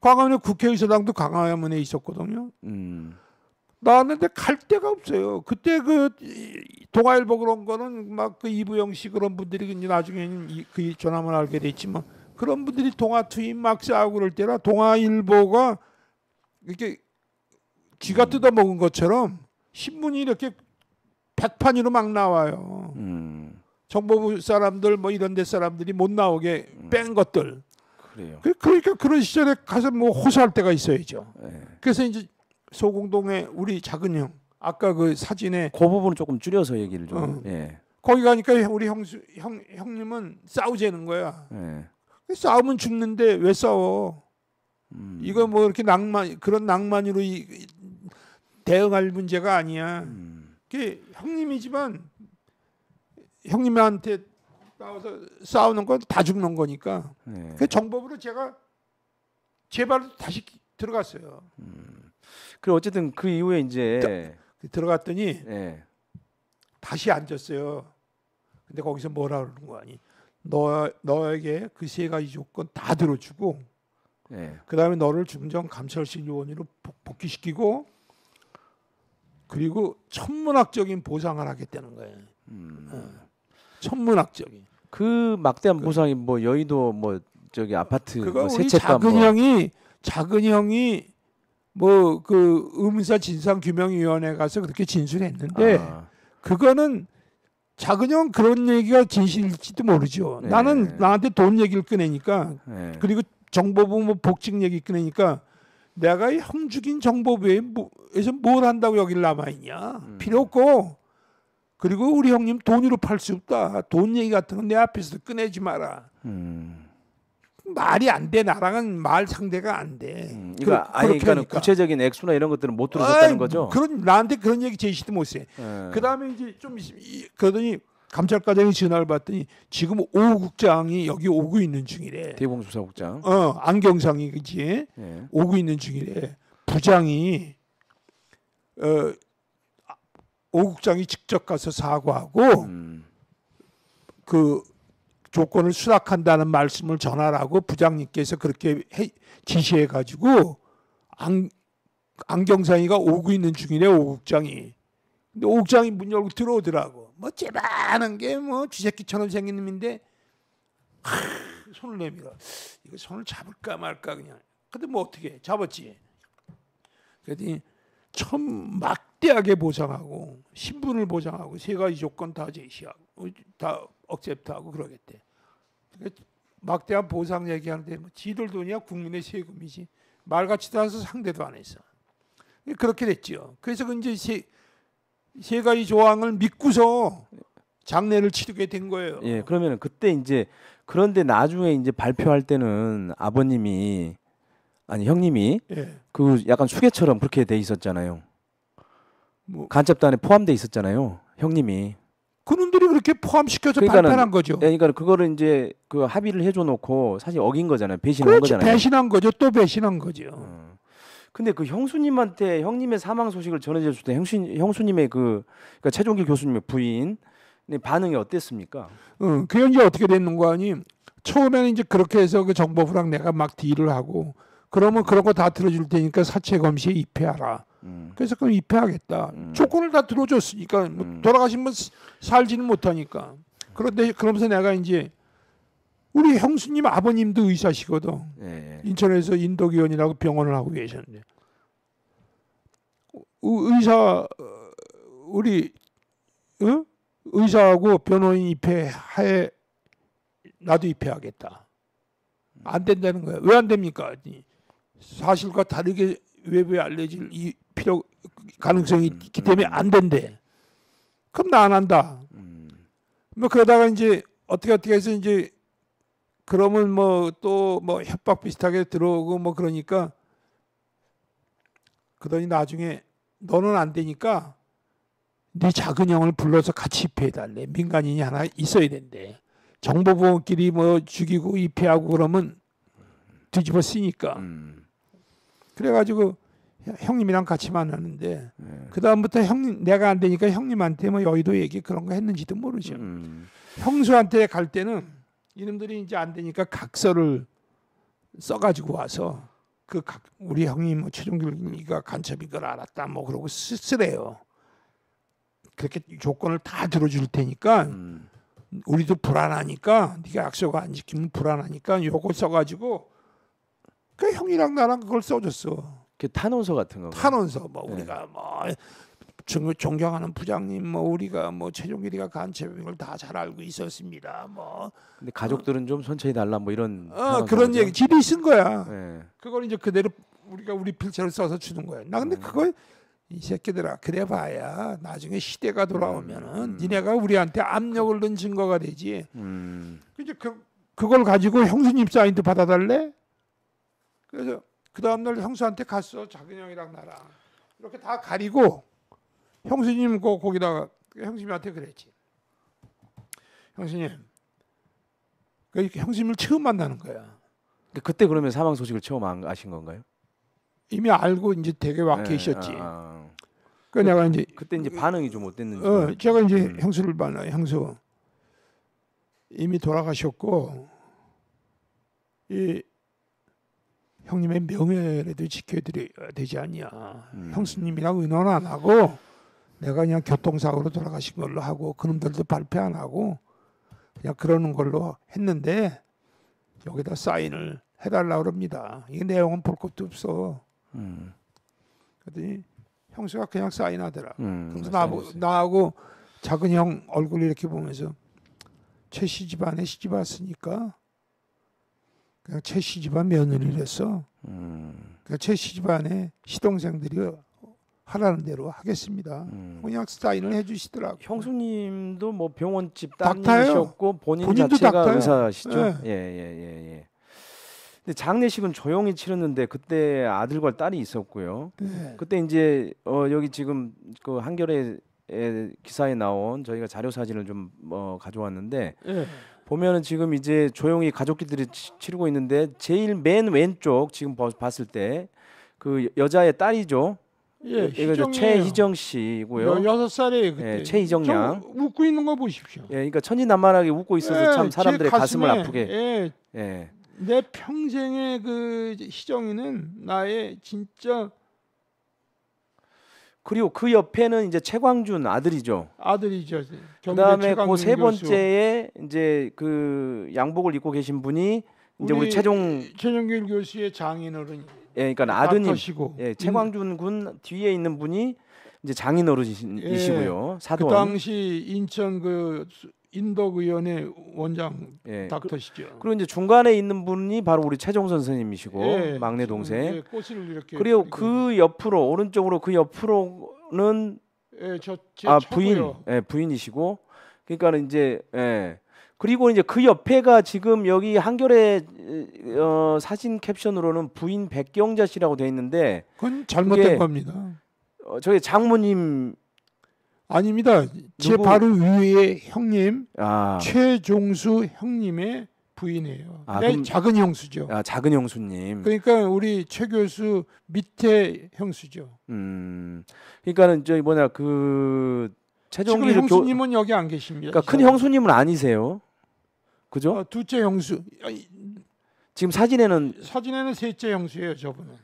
광화문에 국회의사당도 광화문에 있었거든요. 나왔는데 갈 데가 없어요. 그때 그 동아일보 그런 거는 막 그 이부영 씨 그런 분들이 이제 나중에는 그 전함을 알게 됐지만 그런 분들이 동아 투입 막 싸우고 그럴 때라 동아일보가 이렇게 쥐가 뜯어 먹은 것처럼 신문이 이렇게 백판으로 막 나와요. 정보부 사람들 뭐 이런 데 사람들이 못 나오게 뺀 것들. 그래요. 그러니까 그런 시절에 가서 뭐 호소할 때가 있어야죠. 그래서 이제 소공동의 우리 작은 형 아까 그 사진에 그 부분은 조금 줄여서 얘기를 좀. 거기 가니까 우리 형님은 싸우자는 거야. 싸우면 죽는데 왜 싸워? 이거 뭐 이렇게 그런 낭만으로 대응할 문제가 아니야. 그게 형님이지만 형님한테 싸워서 싸우는 건 다 죽는 거니까. 그 정법으로 제가 제발 다시 들어갔어요. 그리고 어쨌든 그 이후에 이제 들어갔더니 다시 앉았어요. 근데 거기서 뭐라 그러는 거 아니? 너에게 그 세 가지 조건 다 들어주고, 그다음에 너를 중정 감찰실 요원으로 복귀시키고, 그리고 천문학적인 보상을 하겠다는 거예요. 천문학적인. 그 막대한 보상이 뭐 여의도 뭐 저기 아파트 그거 뭐 우리 세채값 작은 형이 뭐 그 의문사 진상규명위원회 가서 그렇게 진술했는데 그거는 작은 형 그런 얘기가 진실일지도 모르죠. 나는 나한테 돈 얘기를 꺼내니까 그리고 정보부 뭐 복직 얘기 꺼내니까 내가 형 죽인 정보부에서 뭘 한다고 여기를 남아있냐. 필요 없고 그리고 우리 형님 돈으로 팔 수 없다. 돈 얘기 같은 건 내 앞에서 꺼내지 마라. 말이 안 돼. 나랑은 말 상대가 안 돼. 그러니까 아니 그러니까 구체적인 액수나 이런 것들은 못 들으셨다는 거죠. 그런 나한테 그런 얘기 제시도 못 해. 그다음에 이제 좀 그러더니 감찰과장이 전화를 받더니 지금 오 국장이 여기 오고 있는 중이래. 대공수사국장. 안경상이 그지. 예. 오고 있는 중이래. 부장이 오 국장이 직접 가서 사과하고 그 조건을 수락한다는 말씀을 전하라고 부장님께서 그렇게 지시해 가지고 안경상이가 오고 있는 중이래. 오 국장이. 근데 오 국장이 문 열고 들어오더라고. 뭐 찌반한 게 뭐 쥐새끼처럼 생긴 놈인데 손을 내밀어. 이거 손을 잡을까 말까 그냥. 근데 뭐 어떻게 해. 잡았지. 그랬더니 처음 막대하게 보상하고 신분을 보장하고 세 가지 조건 다 제시하고 다 억셉트하고 그러겠대. 그러니까 막대한 보상 얘기하는데 뭐 지들 돈이야 국민의 세금이지. 말같지도 않아서 상대도 안 했어. 그렇게 됐죠. 그래서 그 이제 세 가지 조항을 믿고서 장례를 치르게 된 거예요. 예, 그러면은 그때 이제 그런데 나중에 이제 발표할 때는 아버님이 아니 형님이 예. 그 약간 수개처럼 그렇게 돼 있었잖아요. 뭐 간첩단에 포함돼 있었잖아요. 형님이. 그놈들이 그렇게 포함시켜서 그러니까는, 발표한 거죠. 예, 그러니까 그거를 이제 그 합의를 해줘 놓고 사실 어긴 거잖아요. 배신한 거잖아요. 배신한 거죠. 또 배신한 거죠. 근데 그 형수님한테 형님의 사망 소식을 전해줬을 때 형수님의 그러니까 최종길 교수님의 부인 반응이 어땠습니까? 그게 이제 어떻게 됐는 거 아니? 처음에는 이제 그렇게 해서 그 정보부랑 내가 막 딜을 하고 그러면 그런 거 다 들어줄 테니까 사체 검시에 입회하라. 그래서 그럼 입회하겠다. 조건을 다 들어줬으니까 뭐 돌아가신 분 살지는 못하니까. 그런데 그러면서 내가 이제 우리 형수님 아버님도 의사시거든. 예. 인천에서 인덕의원이라고 병원을 하고 계셨는데 의사 우리 의사하고 변호인 입회하에 나도 입회하겠다. 안 된다는 거야. 왜 안 됩니까? 사실과 다르게 외부에 알려질 이 필요 가능성이 있기 때문에 안 된대. 그럼 나 안 한다. 뭐 그러다가 이제 어떻게 해서 이제 그러면 뭐 또 뭐 협박 비슷하게 들어오고 뭐 그러니까 그러더니 나중에 너는 안 되니까 네 작은 형을 불러서 같이 입회해달래. 민간인이 하나 있어야 된대. 정보보호끼리 뭐 죽이고 입회하고 그러면 뒤집어 쓰니까. 그래가지고 형님이랑 같이 만났는데 그 다음부터 형님 내가 안 되니까 형님한테 뭐 여의도 얘기 그런 거 했는지도 모르죠. 형수한테 갈 때는 이놈들이 이제 안 되니까 각서를 써가지고 와서 우리 형님 뭐 최종길이가 간첩인 걸 알았다 뭐 그러고 쓰래요. 그렇게 조건을 다 들어줄 테니까 우리도 불안하니까 네가 약속 안 지키면 불안하니까 요거 써가지고 그 형이랑 나랑 그걸 써줬어. 그 탄원서 같은 거. 탄원서 뭐 우리가 뭐 존경하는 부장님 뭐 우리가 뭐 최종길이가 간첩인 걸 다 잘 알고 있었습니다. 뭐 근데 가족들은 좀 천천히 달라 뭐 이런 그런 거죠? 얘기 지들이 쓴 거야. 네. 그걸 이제 그대로 우리 필체로 써서 주는 거야. 나 근데 그걸 이 새끼들아 그래봐야 나중에 시대가 돌아오면은 니네가 우리한테 압력을 넣은 증거가 되지. 이제 그걸 가지고 형수님 사인도 받아달래. 그래서 그 다음날 형수한테 갔어. 작은 형이랑 나랑 이렇게 다 가리고 형수님 거기다가 형수님한테 그랬지. 형수님, 형수님을 처음 만나는 거야. 그때 그러면 사망 소식을 처음 아신 건가요? 이미 알고 이제 되게 와 계셨지. 그 내가 이제 그때 이제 반응이 좀 어땠는지. 제가 이제 형수를 만나요. 형수 이미 돌아가셨고 이 형님의 명예라도 지켜드려야 되지 않냐. 형수님이랑 의논 안 하고 내가 그냥 교통사고로 돌아가신 걸로 하고 그놈들도 발표 안 하고 그냥 그러는 걸로 했는데 여기다 사인을 해달라고 그럽니다. 이 내용은 볼 것도 없어. 그랬더니 형수가 그냥 사인하더라. 그래서 나하고 작은 형 얼굴 이렇게 보면서 최 시집안에 시집 왔으니까 그냥 최 시집안 며느리랬어. 그러니까 최 시집안에 시동생들이 하라는 대로 하겠습니다. 그냥 사인을 해주시더라고요. 형수님도 뭐 병원집 닥터예요. 따님이셨고 본인도 자체가 닥터예요. 의사시죠? 예. 근데 장례식은 조용히 치렀는데 그때 아들과 딸이 있었고요. 네. 그때 이제 여기 지금 그 한겨레 기사에 나온 저희가 자료 사진을 좀 가져왔는데 네. 보면은 지금 이제 조용히 가족끼리 치르고 있는데 제일 맨 왼쪽 지금 봤을 때 그 여자의 딸이죠. 예, 이거 최희정 씨고요. 6살이에요 그때. 예, 최희정 양. 웃고 있는 거 보십시오. 예, 그러니까 천진난만하게 웃고 있어서 참 사람들의 가슴을 아프게. 예. 내 평생의 그 희정이는 나의 진짜. 그리고 그 옆에는 이제 최광준 아들이죠. 아들이죠. 그다음에 그 세 번째에 이제 그 양복을 입고 계신 분이 이제 우리 최종길 교수의 장인어른이. 예, 그러니까 아드님. 예, 최광준 군 뒤에 있는 분이 이제 장인어른이시고요. 예, 사돈. 그 당시 인천 그 인덕의원의 원장 예, 닥터시죠. 그리고 이제 중간에 있는 분이 바로 우리 최종 선생님이시고 예, 막내 동생. 예, 꽃을 이렇게. 그리고 그 옆으로 오른쪽으로 그 옆으로는 부인, 부인이시고, 그러니까는 이제 그리고 이제 그 옆에가 지금 여기 한겨레 사진 캡션으로는 부인 백경자 씨라고 돼 있는데 그건 잘못된 겁니다. 저희 장모님 아닙니다. 제 바로 위에 형님 최종수 형님의 부인이에요. 내 작은 형수죠. 작은 형수님. 그러니까 우리 최 교수 밑에 형수죠. 그러니까는 저기 뭐냐 그 최종길 형수님은 여기 안 계십니다. 그러니까 큰 형수님은 아니세요, 그죠? 둘째 형수. 지금 사진에는 셋째 형수예요, 저분은.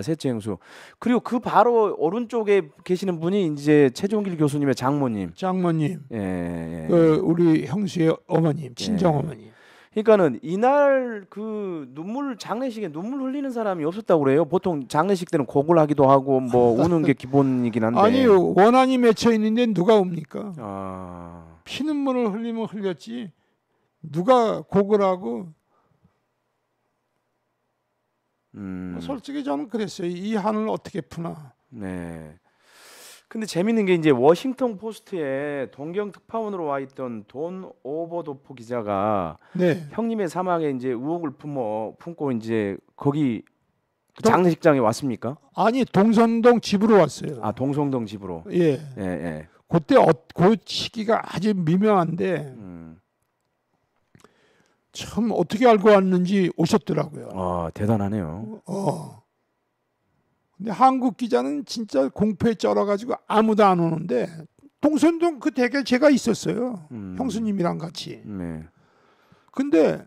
셋째 형수. 그리고 그 바로 오른쪽에 계시는 분이 이제 최종길 교수님의 장모님. 장모님. 예. 우리 형수의 어머님, 친정 어머님. 그러니까는 이날 그 장례식에 눈물 흘리는 사람이 없었다고 그래요. 보통 장례식 때는 곡을 하기도 하고 뭐 우는 게 기본이긴 한데. 아니요, 원한이 맺혀 있는데 누가 옵니까? 피눈물을 흘리면 흘렸지. 누가 곡을 하고. 솔직히 저는 그랬어요. 이 한을 어떻게 푸나. 네. 근데 재밌는 게 이제 워싱턴 포스트에 동경 특파원으로 와 있던 돈 오버도프 기자가 형님의 사망에 이제 의혹을 품고 이제 거기 장례식장에 왔습니까? 아니, 동선동 집으로 왔어요. 동성동 집으로. 예. 그때 그 시기가 아주 미묘한데 참 어떻게 알고 왔는지 오셨더라고요. 대단하네요. 근데 한국 기자는 진짜 공포에 쩔어가지고 아무도 안 오는데 동선동 그 댁에 제가 있었어요. 형수님이랑 같이. 근데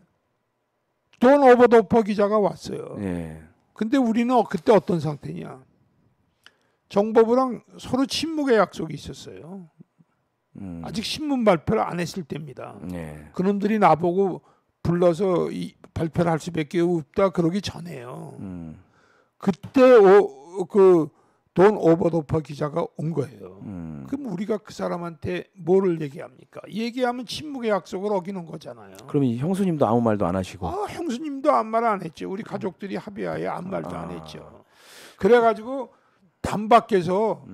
돈 오버도퍼 기자가 왔어요. 근데 우리는 그때 어떤 상태냐? 정보부랑 서로 침묵의 약속이 있었어요. 아직 신문 발표를 안 했을 때입니다. 그놈들이 나보고 불러서 발표를 할 수밖에 없다 그러기 전에요. 그때 그 돈 오버도퍼 기자가 온 거예요. 그럼 우리가 그 사람한테 뭐를 얘기합니까? 얘기하면 침묵의 약속을 어기는 거잖아요. 그럼 이 형수님도 아무 말도 안 하시고? 형수님도 아무 말 안 했죠. 우리 가족들이 합의하에 아무 말도 안 했죠. 그래가지고 담 밖에서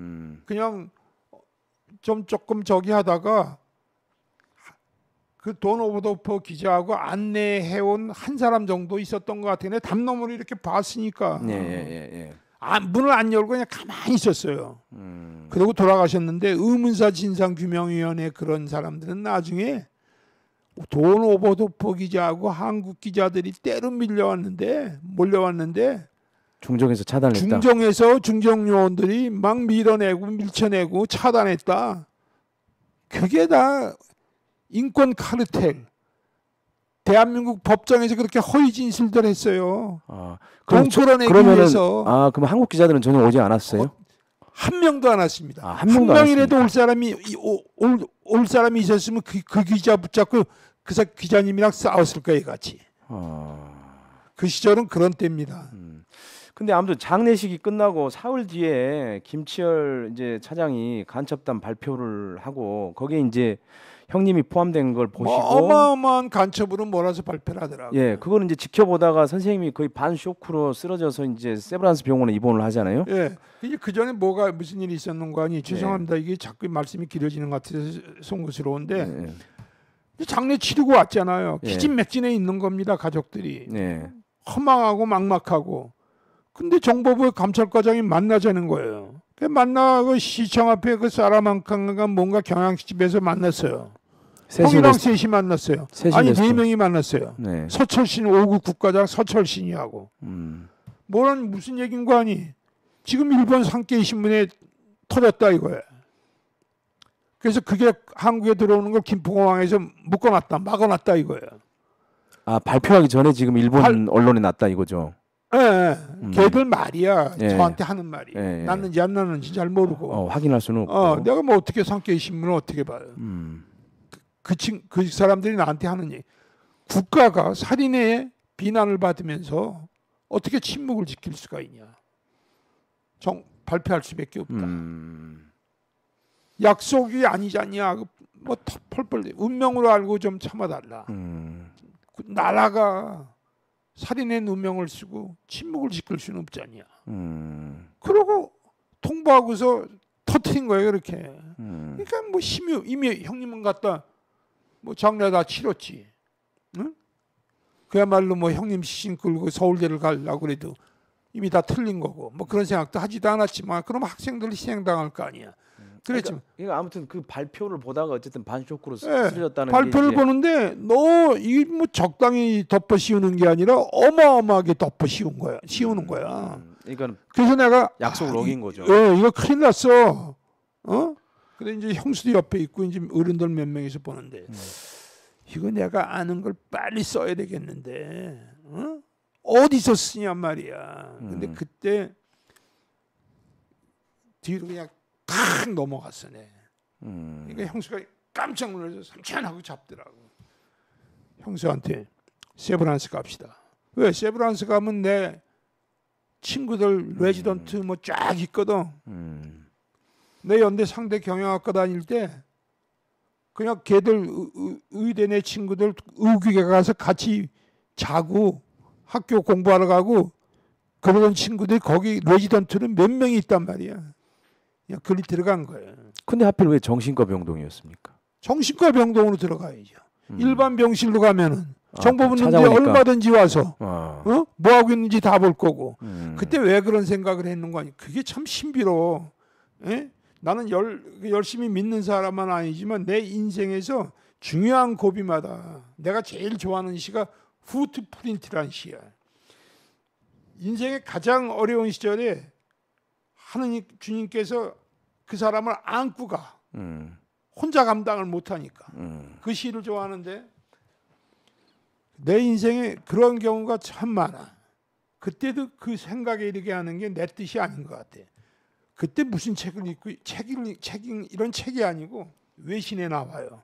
그냥 조금 저기 하다가 그 돈 오버도퍼 기자하고 안내해온 한 사람 정도 있었던 것 같은데 담 너머로 이렇게 봤으니까 문을 안 열고 그냥 가만히 있었어요. 그리고 돌아가셨는데 의문사 진상규명위원회 그런 사람들은 나중에 돈 오버도퍼 기자하고 한국 기자들이 때로 몰려왔는데 중정에서 차단했다. 중정에서 중정 요원들이 막 밀쳐내고 차단했다. 그게 다 인권 카르텔. 대한민국 법정에서 그렇게 허위 진술들 했어요. 돈 끌어내기 위해서. 그럼 한국 기자들은 전혀 오지 않았어요? 한 명도 안 왔습니다. 한 명이라도 올 사람이 있었으면 그 기자 붙잡고 그 기자님이랑 싸웠을 거예요, 같이. 그 시절은 그런 때입니다. 근데 아무튼 장례식이 끝나고 사흘 뒤에 김치열 이제 차장이 간첩단 발표를 하고 거기에 이제 형님이 포함된 걸 보시고 어마어마한 간첩으로 몰아서 발표를 하더라고요. 예, 그거는 이제 지켜보다가 선생님이 거의 반 쇼크로 쓰러져서 이제 세브란스 병원에 입원을 하잖아요. 예. 이게 그 전에 뭐가 무슨 일이 있었는가 하니 죄송합니다. 이게 자꾸 말씀이 길어지는 것 같아서 송구스러운데 예. 장례 치르고 왔잖아요. 예. 기진맥진해 있는 겁니다. 가족들이 예. 허망하고 막막하고. 근데 정보부 감찰과장이 만나자는 거예요. 그 만나고 시청 앞에 그 사라만카가 뭔가 경양식집에서 만났어요. 형이랑 셋이 만났어요. 아니 네 명이 만났어요. 네. 서철신 5구 국가장 서철신이하고. 뭐란 무슨 얘기인 거 아니? 지금 일본 산케이 신문에 터졌다 이거야. 그래서 그게 한국에 들어오는 걸 김포공항에서 묶어놨다, 막아놨다 이거야. 아 발표하기 전에 지금 일본 언론에 났다 이거죠. 예, 걔들 말이야. 예. 저한테 하는 말이. 예. 났는지 안 났는지 잘 모르고. 확인할 수는 없고. 내가 뭐 어떻게 산케이 신문을 어떻게 봐요? 그 사람들이 나한테 하는 얘기. 국가가 살인의 비난을 받으면서 어떻게 침묵을 지킬 수가 있냐? 발표할 수밖에 없다. 약속이 아니잖냐? 뭐 펄펄 운명으로 알고 좀 참아달라. 나라가 살인의 누명을 쓰고 침묵을 지킬 수는 없잖냐. 그러고 통보하고서 터트린 거예요, 그렇게. 그러니까 뭐 이미 형님은 갖다 뭐 장례 다 치렀지. 응? 그야말로 뭐 형님 시신 끌고 서울대를 가려고 그래도 이미 다 틀린 거고 뭐 그런 생각도 하지도 않았지만 그럼 학생들이 희생당할 거 아니야. 그랬지만 그러니까 아무튼 그 발표를 보다가 어쨌든 반쇼크로 쓰러졌다는 발표를 게 이제 보는데 너 이 뭐 적당히 덮어 씌우는 게 아니라 어마어마하게 덮어 씌우는 거야. 그러니까 그래서 내가 약속을 어긴 거죠. 이거 큰일 났어. 근데 이제 형수도 옆에 있고 이제 어른들 몇 명이서 보는데 이거 내가 아는 걸 빨리 써야 되겠는데 어디서 쓰냔 말이야. 근데 그때 뒤로 그냥 탁 넘어갔어. 그러니까 형수가 깜짝 놀라서 삼천하고 잡더라고. 형수한테 세브란스 갑시다. 왜 세브란스 가면 내 친구들 레지던트 뭐 쫙 있거든. 내 연대 상대 경영학과 다닐 때 그냥 걔들 의대 내 친구들 의국에 가서 같이 자고 학교 공부하러 가고 그러던 친구들이 거기 레지던트는 몇 명이 있단 말이야. 그냥 그리 들어간 거예요. 근데 하필 왜 정신과 병동이었습니까? 정신과 병동으로 들어가야죠. 일반 병실로 가면은 정보부는데 얼마든지 와서 뭐 하고 있는지 다 볼 거고. 그때 왜 그런 생각을 했는 거 아니? 그게 참 신비로워. 예? 나는 열심히 믿는 사람은 아니지만 내 인생에서 중요한 고비마다 내가 제일 좋아하는 시가 후트프린트라는 시야. 인생의 가장 어려운 시절에 하느님 주님께서 그 사람을 안고 가. 혼자 감당을 못하니까. 그 시를 좋아하는데 내 인생에 그런 경우가 참 많아. 그때도 그 생각에 이르게 하는 게 내 뜻이 아닌 것 같아. 그때 무슨 책을 읽고 이런 책이 아니고 외신에 나와요.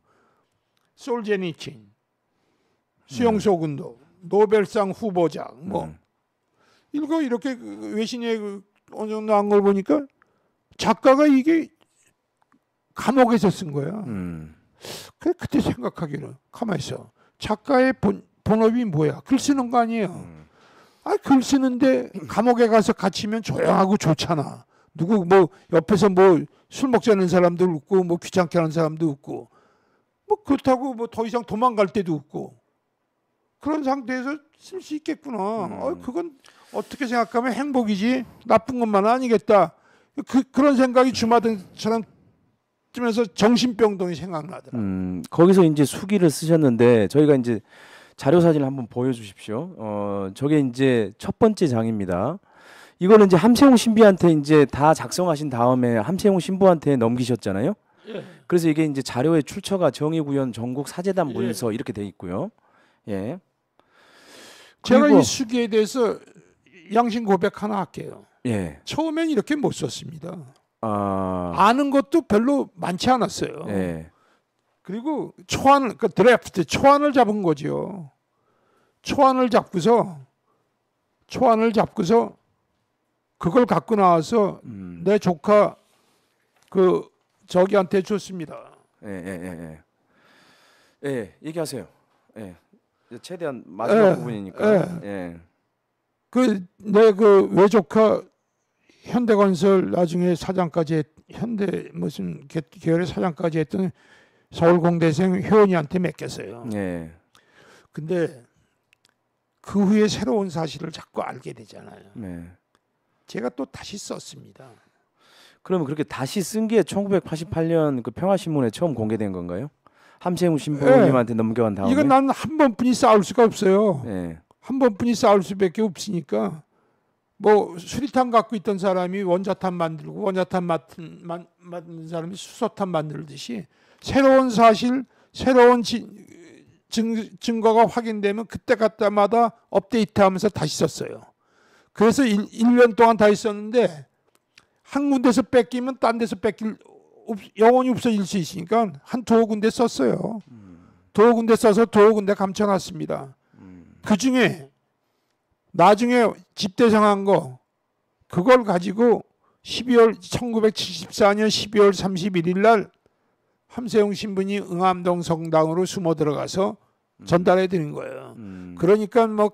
솔제니친, 수용소군도, 노벨상 후보자 뭐 이거 이렇게 외신에 어느 정도 한 걸 보니까 작가가 이게 감옥에서 쓴 거야. 그래 그때 생각하기를 가만히 있어. 작가의 본업이 뭐야? 글 쓰는 거 아니에요. 글 쓰는데 감옥에 가서 갇히면 조용하고 좋잖아. 누구 뭐 옆에서 뭐 술 먹자는 사람도 없고 뭐 귀찮게 하는 사람도 없고 뭐 그렇다고 뭐 더 이상 도망갈 때도 없고 그런 상태에서 쓸 수 있겠구나. 그건 어떻게 생각하면 행복이지 나쁜 것만은 아니겠다. 그런 생각이 주마등처럼 뜨면서 정신병동이 생각나더라. 거기서 이제 수기를 쓰셨는데 저희가 이제 자료 사진을 한번 보여주십시오. 저게 이제 첫 번째 장입니다. 이거는 이제 함세웅 신비한테 이제 다 작성하신 다음에 함세웅 신부한테 넘기셨잖아요. 예. 그래서 이게 이제 자료의 출처가 정의구현 전국 사재단 문서 이렇게 돼 있고요. 예. 제가 이 수기에 대해서 양심 고백 하나 할게요. 예. 처음엔 이렇게 못 썼습니다. 아. 아는 것도 별로 많지 않았어요. 예. 그리고 드래프트 초안을 잡은 거죠. 초안을 잡고서 그걸 갖고 나와서 내 조카 그 저기한테 줬습니다. 얘기하세요. 최대한 마지막 부분이니까. 내 그 외조카 현대건설 나중에 사장까지 현대 무슨 계열의 사장까지 했던 서울공대생 효연이한테 맡겼어요. 근데 그 후에 새로운 사실을 자꾸 알게 되잖아요. 제가 또 다시 썼습니다. 그러면 그렇게 다시 쓴 게 1988년 그 평화신문에 처음 공개된 건가요? 함세웅 신부님한테 넘겨간 다음에? 이건 난 한 번뿐이 쌓을 수가 없어요. 한 번뿐이 쌓을 수밖에 없으니까 뭐 수리탄 갖고 있던 사람이 원자탄 만들고 원자탄 만든 사람이 수소탄 만들듯이 새로운 사실, 새로운 증거가 확인되면 그때 그때마다 업데이트하면서 다시 썼어요. 그래서 1년 동안 다시 썼는데 한 군데서 뺏기면 딴 데서 영원히 없어질 수 있으니까 한 두어 군데 썼어요. 두어 군데 써서 두어 군데 감춰놨습니다. 그 중에 나중에 집대성한 거 그걸 가지고 1974년 12월 31일 날 함세웅 신부님 응암동 성당으로 숨어 들어가서 전달해 드린 거예요. 그러니까 뭐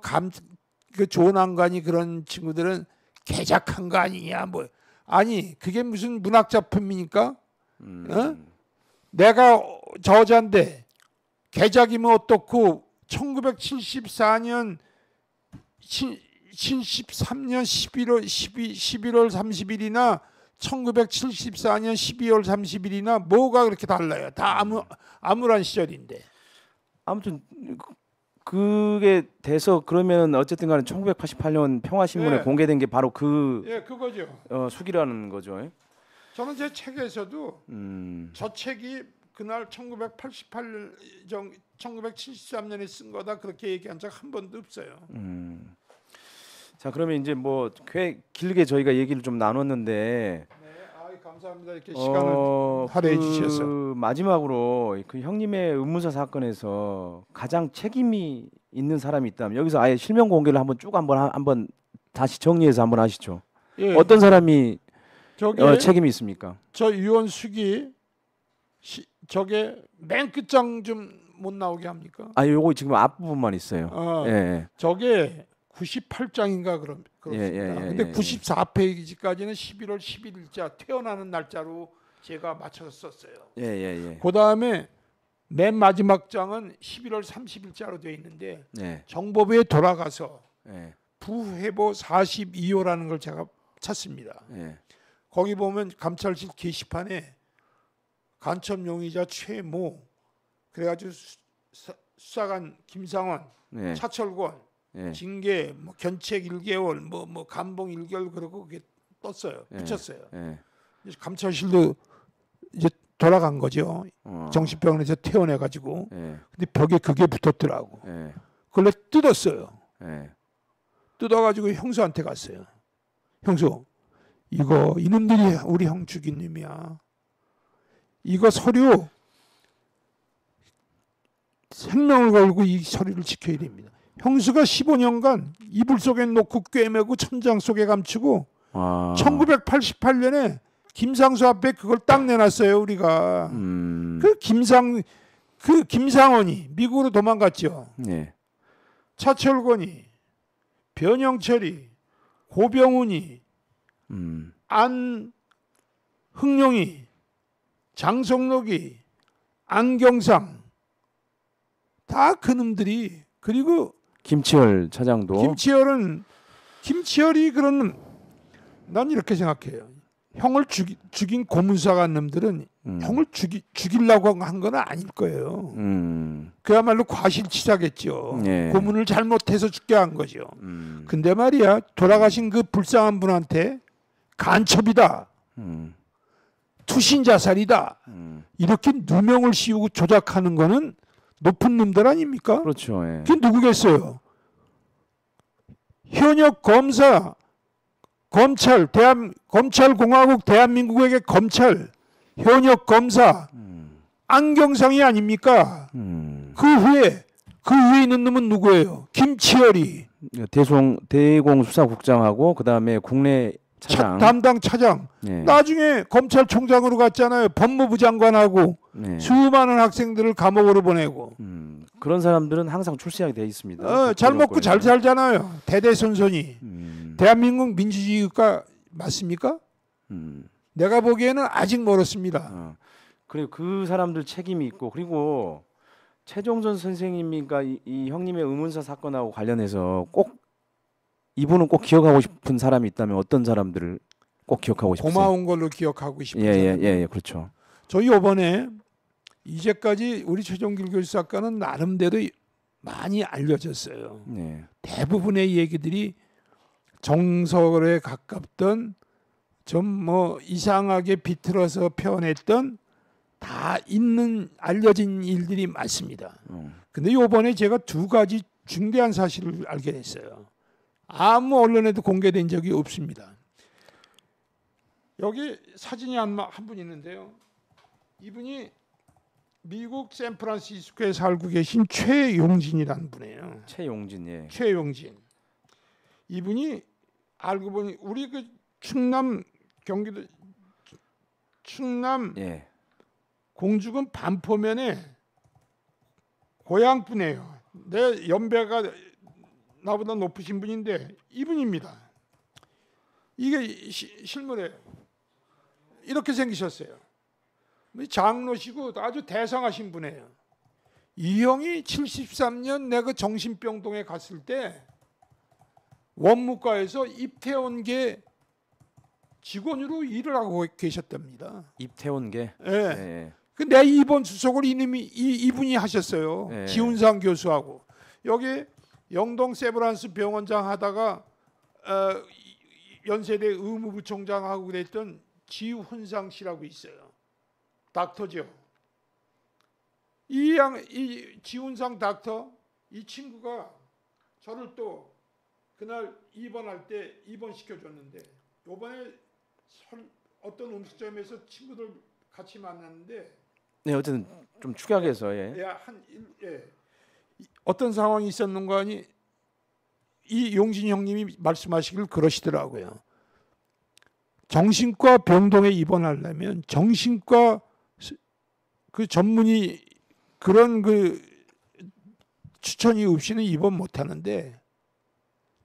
그 조난관이 그런 친구들은 개작한 거 아니냐 뭐 아니 그게 무슨 문학 작품입니까? 내가 저자인데 개작이면 어떻고 1973년 11월 30일이나 1974년 12월 30일이나 뭐가 그렇게 달라요? 다 암울한 시절인데. 아무튼 그게 돼서 그러면 어쨌든 간에 1988년 평화신문에 공개된 게 바로 그거죠. 수기라는 거죠. 저는 제 책에서도 저 책이 그날 1973년에 쓴 거다 그렇게 얘기한 적 한 번도 없어요. 자 그러면 이제 뭐 꽤 길게 저희가 얘기를 좀 나눴는데 감사합니다. 이렇게 시간을 할애해 주셔서 마지막으로 그 형님의 의문사 사건에서 가장 책임이 있는 사람이 있다면 여기서 아예 실명 공개를 한번 쭉 한번 다시 정리해서 한번 하시죠. 어떤 사람이 책임이 있습니까? 저 유원숙이 저게 맨 끝장 좀 못 나오게 합니까? 요거 지금 앞부분만 있어요. 저게 98장인가 그렇습니다. 근데 94페이지까지는 11월 11일자 태어나는 날짜로 제가 맞춰서 썼어요. 그 다음에 맨 마지막 장은 11월 30일자로 되어 있는데 정보부에 돌아가서 부회보 42호라는 걸 제가 찾습니다. 거기 보면 감찰실 게시판에 간첩 용의자 최모 그래가지고 수사관 김상원, 차철권 징계, 뭐 견책 1개월, 뭐 감봉 1개월 그러고 그게 떴어요. 붙였어요. 감찰실도 이제 돌아간 거죠. 정신병원에서 퇴원해가지고. 근데 벽에 그게 붙었더라고. 그걸 뜯었어요. 뜯어가지고 형수한테 갔어요. 형수, 이거 이놈들이 우리 형 죽인 놈이야. 이거 서류 생명을 걸고 이 서류를 지켜야 됩니다. 형수가 15년간 이불 속에 놓고 꿰매고 천장 속에 감추고 1988년에 김상수 앞에 그걸 딱 내놨어요. 우리가 그 김상원이 미국으로 도망갔죠. 차철권이, 변영철이, 고병훈이, 안흥룡이, 장성록이, 안경상 다 그놈들이 그리고 김치열 차장도 김치열이 그런 난 이렇게 생각해요. 형을 죽인 고문수사관 놈들은 형을 죽이려고 한 건 아닐 거예요. 그야말로 과실치사겠죠. 고문을 잘못해서 죽게 한 거죠. 근데 말이야 돌아가신 그 불쌍한 분한테 간첩이다. 투신자살이다. 이렇게 누명을 씌우고 조작하는 거는 높은 놈들 아닙니까? 그렇죠. 그게 누구겠어요? 현역 검사, 검찰공화국 대한민국에게 검찰, 현역 검사, 안경상이 아닙니까? 그 위에 있는 놈은 누구예요? 김치열이. 대공수사국장하고 그 다음에 국내 차장. 담당 차장. 네. 나중에 검찰총장으로 갔잖아요. 법무부 장관하고 네. 수많은 학생들을 감옥으로 보내고. 그런 사람들은 항상 출세하게 돼 있습니다. 잘 먹고 잘 살잖아요. 대대손손이. 대한민국 민주주의 국가 맞습니까? 내가 보기에는 아직 멀었습니다. 그리고 그 사람들 책임이 있고, 그리고 최종선 선생님이가 이 형님의 의문사 사건하고 관련해서 꼭 이분은 꼭 기억하고 싶은 사람이 있다면 어떤 사람들을 꼭 기억하고 싶으세요? 고마운 걸로 기억하고 싶은 예, 그렇죠. 저희 이번에 이제까지 우리 최종길 교수 사건은 나름대로 많이 알려졌어요. 네. 대부분의 얘기들이 정설에 가깝던 좀 뭐 이상하게 비틀어서 표현했던 다 있는 알려진 일들이 많습니다. 근데 이번에 제가 두 가지 중대한 사실을 알게 됐어요. 아무 언론에도 공개된 적이 없습니다. 여기 사진이 한 분 있는데요. 이분이 미국 샌프란시스코에 살고 계신 최용진이라는 분이에요. 최용진, 예. 최용진. 이분이 알고 보니 우리 그 충남 경기도 충남 예. 공주군 반포면에 고향 분이에요. 내 연배가 나보다 높으신 분인데 이분입니다. 이게 실물이에요. 이렇게 생기셨어요. 장로시고 아주 대성하신 분이에요. 이 형이 73년 내가 정신병동에 갔을 때 원무과에서 입태원계 직원으로 일을 하고 계셨답니다. 입태원계. 예. 예. 그 내 입원 수속을 이분이 하셨어요. 예. 지훈상 교수하고. 여기 영동 세브란스 병원장 하다가 연세대 의무부총장하고 그랬던 지훈상 씨라고 있어요. 닥터죠. 이 지훈상 닥터 이 친구가 저를 또 그날 입원할 때 입원시켜줬는데 이번에 어떤 음식점에서 친구들 같이 만났는데 네, 어쨌든 좀 축약해서 예. 어떤 상황이 있었는가 하니 이 용진 형님이 말씀하시길 그러시더라고요. 정신과 병동에 입원하려면 정신과 그 전문의 그런 그 추천이 없이는 입원 못 하는데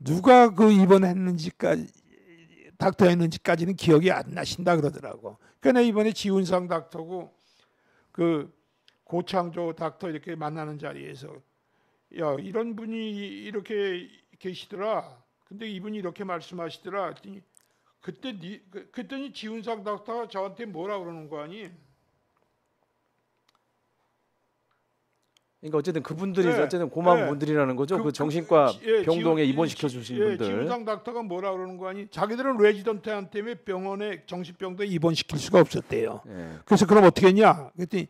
누가 그 입원했는지까지 닥터했는지까지는 기억이 안 나신다 그러더라고. 그러니까 이번에 지훈상 닥터고 그 고창조 닥터 이렇게 만나는 자리에서 야 이런 분이 이렇게 계시더라. 근데 이분이 이렇게 말씀하시더라. 그랬더니 지훈상 닥터가 저한테 뭐라 그러는 거 아니? 그러니까 어쨌든 그분들이 어쨌든 고마운 분들이라는 거죠. 그 정신과 병동에 입원시켜 주신 분들. 지훈상 닥터가 뭐라 그러는 거 아니? 자기들은 레지던트한 때문에 병원에 정신병동에 입원시킬 수가 없었대요. 그래서 그럼 어떻게 했냐? 그랬더니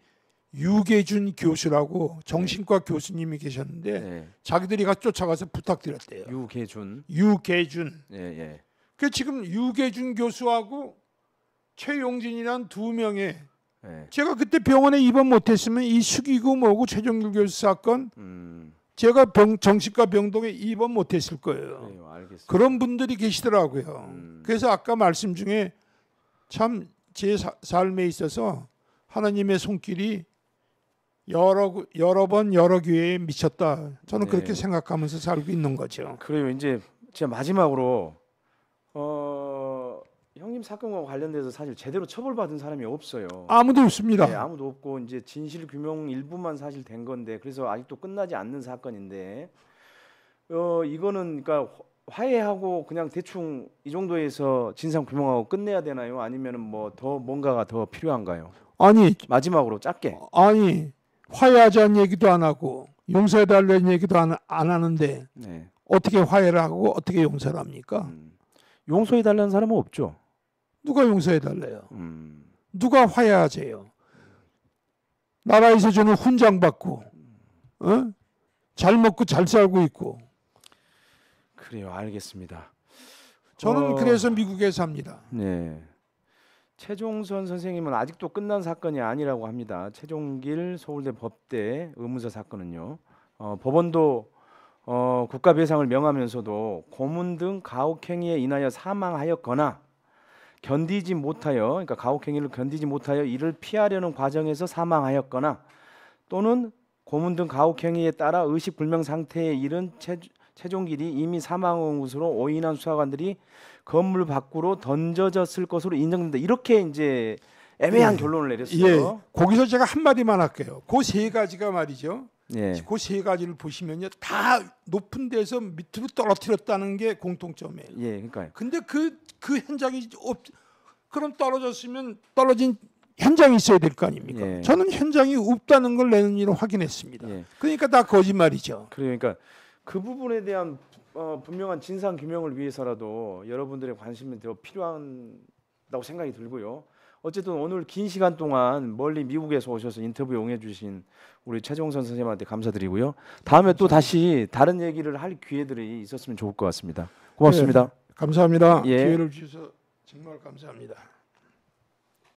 유계준 교수라고 정신과 교수님이 계셨는데 자기들이 가서 쫓아가서 부탁드렸대요. 유계준. 예. 그 지금 유계준 교수하고 최용진이란 두 명의 제가 그때 병원에 입원 못했으면 이 숙이고 뭐고 최종길 교수 사건 제가 정신과 병동에 입원 못했을 거예요. 네, 알겠습니다. 그런 분들이 계시더라고요. 그래서 아까 말씀 중에 참 제 삶에 있어서 하나님의 손길이 여러 번 여러 기회에 미쳤다. 저는 그렇게 생각하면서 살고 있는 거죠. 그래요. 이제 제가 마지막으로 형님 사건과 관련돼서 사실 제대로 처벌받은 사람이 없어요. 아무도 없습니다. 네, 아무도 없고 이제 진실 규명 일부만 사실 된 건데 그래서 아직도 끝나지 않는 사건인데 이거는 그러니까 화해하고 그냥 대충 이 정도에서 진상 규명하고 끝내야 되나요? 아니면은 뭐 더 뭔가가 더 필요한가요? 아니 마지막으로 짧게. 아니 화해하자는 얘기도 안 하고 용서해달라는 얘기도 안 하는데 어떻게 화해를 하고 어떻게 용서를 합니까? 용서해달라는 사람은 없죠. 누가 용서해달래요? 누가 화해하세요? 나라에서 저는 훈장 받고 잘 먹고 잘 살고 있고 그래요. 알겠습니다. 저는 그래서 미국에 삽니다. 네. 최종선 선생님은 아직도 끝난 사건이 아니라고 합니다. 최종길 서울대 법대 의문사 사건은요. 법원도 국가배상을 명하면서도 고문 등 가혹행위에 인하여 사망하였거나 견디지 못하여, 그러니까 가혹행위를 견디지 못하여 이를 피하려는 과정에서 사망하였거나 또는 고문 등 가혹행위에 따라 의식불명 상태에 이른 최종길이 이미 사망한 것으로 오인한 수사관들이 건물 밖으로 던져졌을 것으로 인정된다. 이렇게 이제 애매한 결론을 내렸어요. 예, 거기서 제가 한 마디만 할게요. 그 세 가지가 말이죠. 예. 그 세 가지를 보시면요, 다 높은 데서 밑으로 떨어뜨렸다는 게 공통점이에요. 예, 그러니까요. 근데 그 현장이 그럼 떨어진 현장이 있어야 될 거 아닙니까? 예. 저는 현장이 없다는 걸 내는 일을 확인했습니다. 예. 그러니까 다 거짓말이죠. 그러니까 그 부분에 대한 분명한 진상 규명을 위해서라도 여러분들의 관심이 더 필요하다고 생각이 들고요. 어쨌든 오늘 긴 시간 동안 멀리 미국에서 오셔서 인터뷰에 응해주신 우리 최종선 선생님한테 감사드리고요. 다음에 또 다시 다른 얘기를 할 기회들이 있었으면 좋을 것 같습니다. 고맙습니다. 네, 감사합니다. 예. 기회를 주셔서 정말 감사합니다.